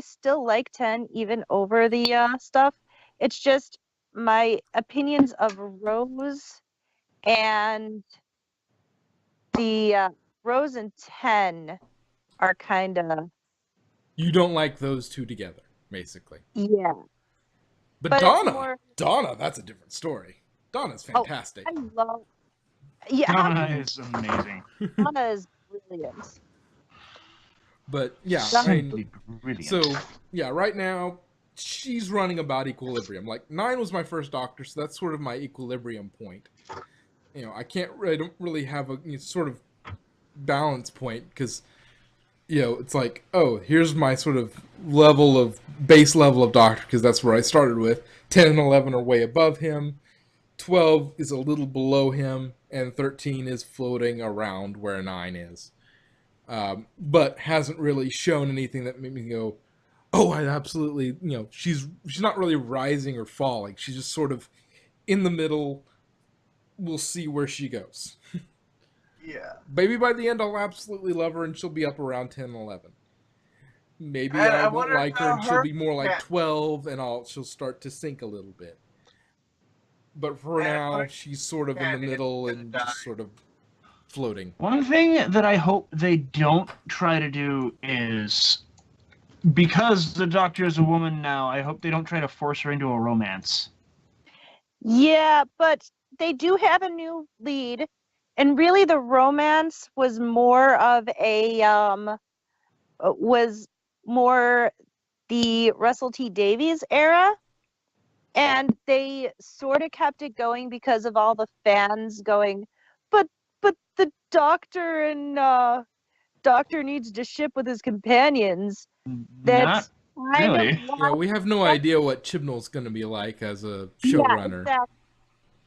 still like 10 even over the stuff. It's just my opinions of Rose and the Rose and 10 are kind of, You don't like those two together, basically. yeah. But But it's Donna, more, that's a different story. Donna's oh, fantastic. I love, yeah, Donna is amazing. Donna is brilliant. But yeah, Simply brilliant. so yeah, right now she's running about equilibrium. Like 9 was my first Doctor, so that's sort of my equilibrium point. I don't really have a sort of balance point because it's like, oh, here's my sort of base level of Doctor because that's where I started with. 10 and 11 are way above him. 12 is a little below him, and 13 is floating around where 9 is. But hasn't really shown anything that made me go, oh, I absolutely, she's not really rising or falling. She's just sort of in the middle. We'll see where she goes. Yeah. Maybe by the end I'll absolutely love her and she'll be up around 10 and 11. Maybe And I I won't wonder like her how and she'll be more like yeah. 12 and she'll start to sink a little bit. But for And I now, wonder she's sort of in the Cat is middle gonna and die. just sort of floating. One thing that I hope they don't try to do is, because the Doctor is a woman now, I hope they don't try to force her into a romance. Yeah, but they do have a new lead, and really the romance was more of a was more the Russell T Davies era, and they sort of kept it going because of all the fans going, but the Doctor and Doctor needs to ship with his companions. That's Not kind really. of Yeah, why, we have no idea what Chibnall's going to be like as a yeah, showrunner. exactly.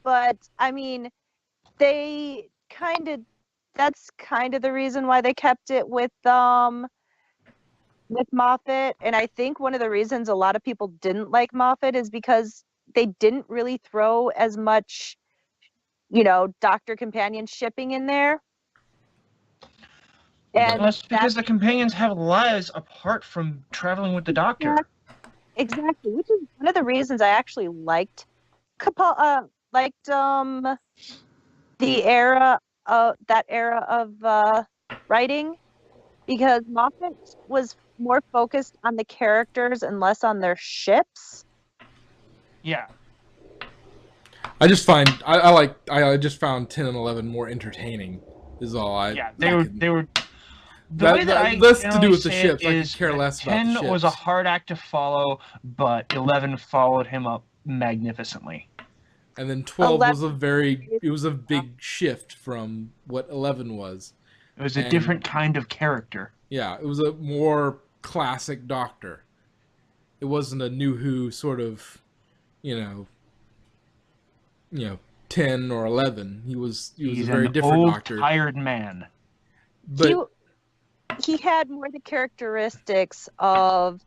But I mean, they kind of that's kind of the reason why they kept it with Moffat, and I think one of the reasons a lot of people didn't like Moffat is because they didn't really throw as much, Doctor companion shipping in there. And Well, that's because the companions have lives apart from traveling with the Doctor. exactly, which is one of the reasons I actually liked the era of that era of writing, because Moffat was more focused on the characters and less on their ships. Yeah. I just found 10 and 11 more entertaining. Is all Yeah, they were. The That- way that I less to do generally with the say ships. it I could is care that less about the 10 was a ships. hard act to follow, but 11 followed him up magnificently. And then 12 was 11 a big shift from what 11 was. It was a And- different kind of character. Yeah, it was a more classic Doctor. It wasn't a New Who sort of, 10 or 11. He was He's a very an different old, Doctor. tired man. But he had more the characteristics of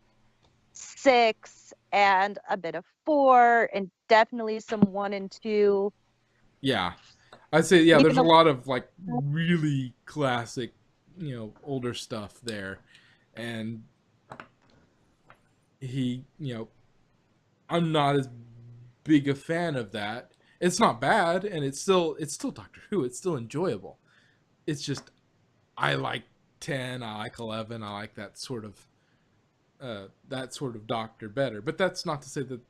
6 and a bit of 4 and definitely some 1 and 2. yeah, I'd say Even there's a though- lot of like really classic, older stuff there, and he, I'm not as big a fan of that. It's not bad, and it's still Doctor Who. It's still enjoyable. It's just I like 10, I like 11, I like that sort of Doctor better. But that's not to say that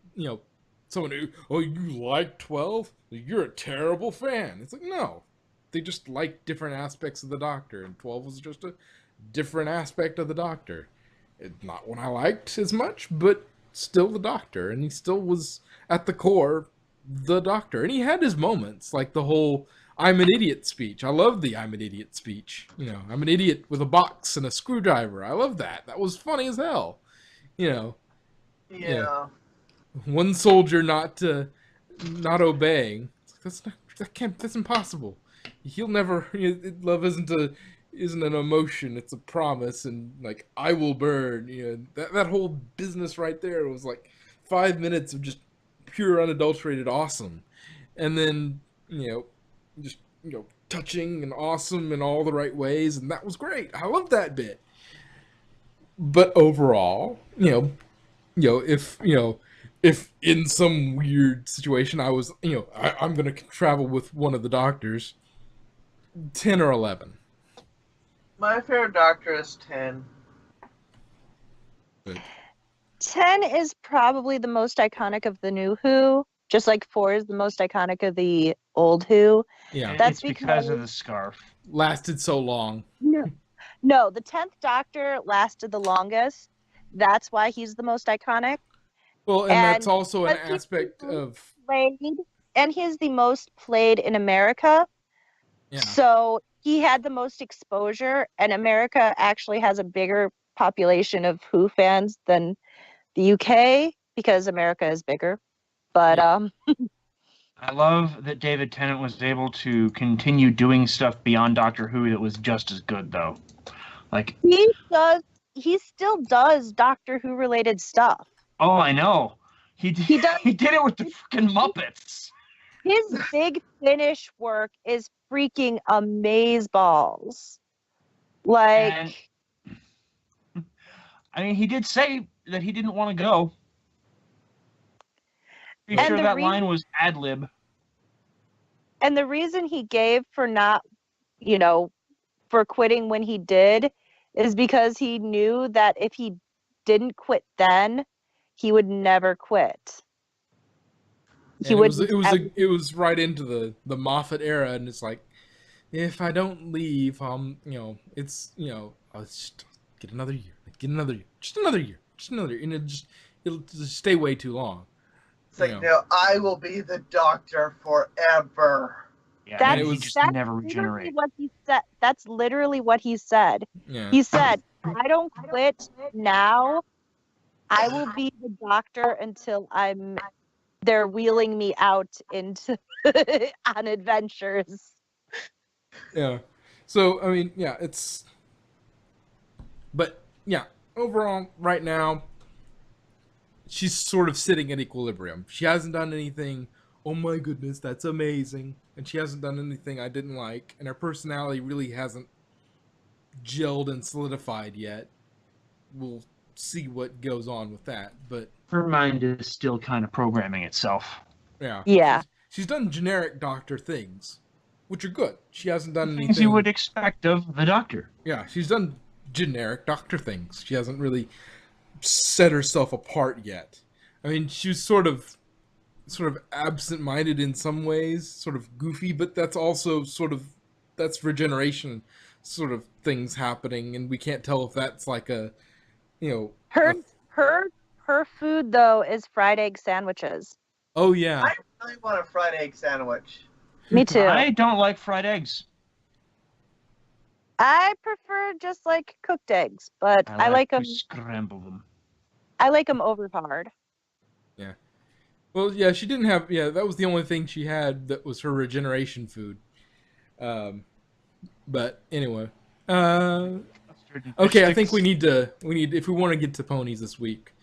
someone who, oh, you like 12, you're a terrible fan. It's like, no, they just like different aspects of the Doctor, and 12 was just a different aspect of the Doctor. Not one I liked as much, but still the Doctor, and he still was at the core the Doctor, and he had his moments, like the whole "I'm an idiot" speech. I love the "I'm an idiot" speech. I'm an idiot with a box and a screwdriver. I love that. That was funny as hell. Yeah. One soldier not obeying. That's impossible. He'll never. Love isn't an emotion. It's a promise, and like I will burn. That whole business right there was like 5 minutes of just pure unadulterated awesome, and then just touching and awesome in all the right ways, and that was great. I love that bit. But overall, if in some weird situation I was, I'm gonna travel with one of the doctors, 10 or 11. My favorite Doctor is 10. But 10 is probably the most iconic of the new Who, just like 4 is the most iconic of the old Who. yeah, That's It's because of the scarf. lasted so long. No, the 10th Doctor lasted the longest. That's why he's the most iconic. Well, and that's also an because he's aspect the most of played, and he's the most played in America. yeah. So he had the most exposure, and America actually has a bigger population of Who fans than the UK because America is bigger. But Yeah. I love that David Tennant was able to continue doing stuff beyond Doctor Who that was just as good, though. Like, he still does Doctor Who related stuff. oh, I know. He did it with the freaking Muppets. His Big Finish work is freaking amazeballs. Like, And, I mean, he did say that he didn't want to go. Pretty And sure the that reason- line was ad lib. and the reason he gave for not, for quitting when he did is because he knew that if he didn't quit then, he would never quit. He And it was right into the Moffat era, and it's like, if I don't leave, it's I'll just get another year, just another year, and it'll just stay way too long. It's like, I will be the Doctor forever. Yeah, he just never regenerate. What he said. That's literally what he said. Yeah. He said, I don't quit now. I will be the Doctor until they're wheeling me out into on adventures. Yeah. So, I mean, yeah, but yeah, overall, right now, she's sort of sitting at equilibrium. She hasn't done anything, oh my goodness, that's amazing. And she hasn't done anything I didn't like. And her personality really hasn't gelled and solidified yet. We'll see what goes on with that. But her mind is still kind of programming itself. Yeah. She's done generic Doctor things, which are good. She hasn't done anything Things you would expect of the Doctor. Yeah, she's done generic Doctor things. She hasn't really set herself apart yet. I mean, she was sort of absent-minded in some ways, sort of goofy, but that's also that's regeneration sort of things happening, and we can't tell if that's like her food though is fried egg sandwiches. Oh yeah. I really want a fried egg sandwich. Me too. I don't like fried eggs. I prefer just like cooked eggs, but I like them. Scramble them. I like them over hard. Yeah. Well, yeah, she didn't have. Yeah, that was the only thing she had that was her regeneration food. But anyway. Okay, I think we need if we want to get to ponies this week,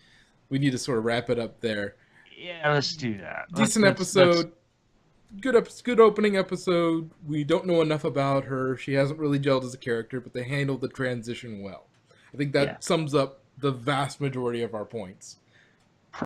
we need to sort of wrap it up there. Yeah, let's do that. Decent episode. Good opening episode. We don't know enough about her. She hasn't really gelled as a character, but they handled the transition well. I think that sums up the vast majority of our points.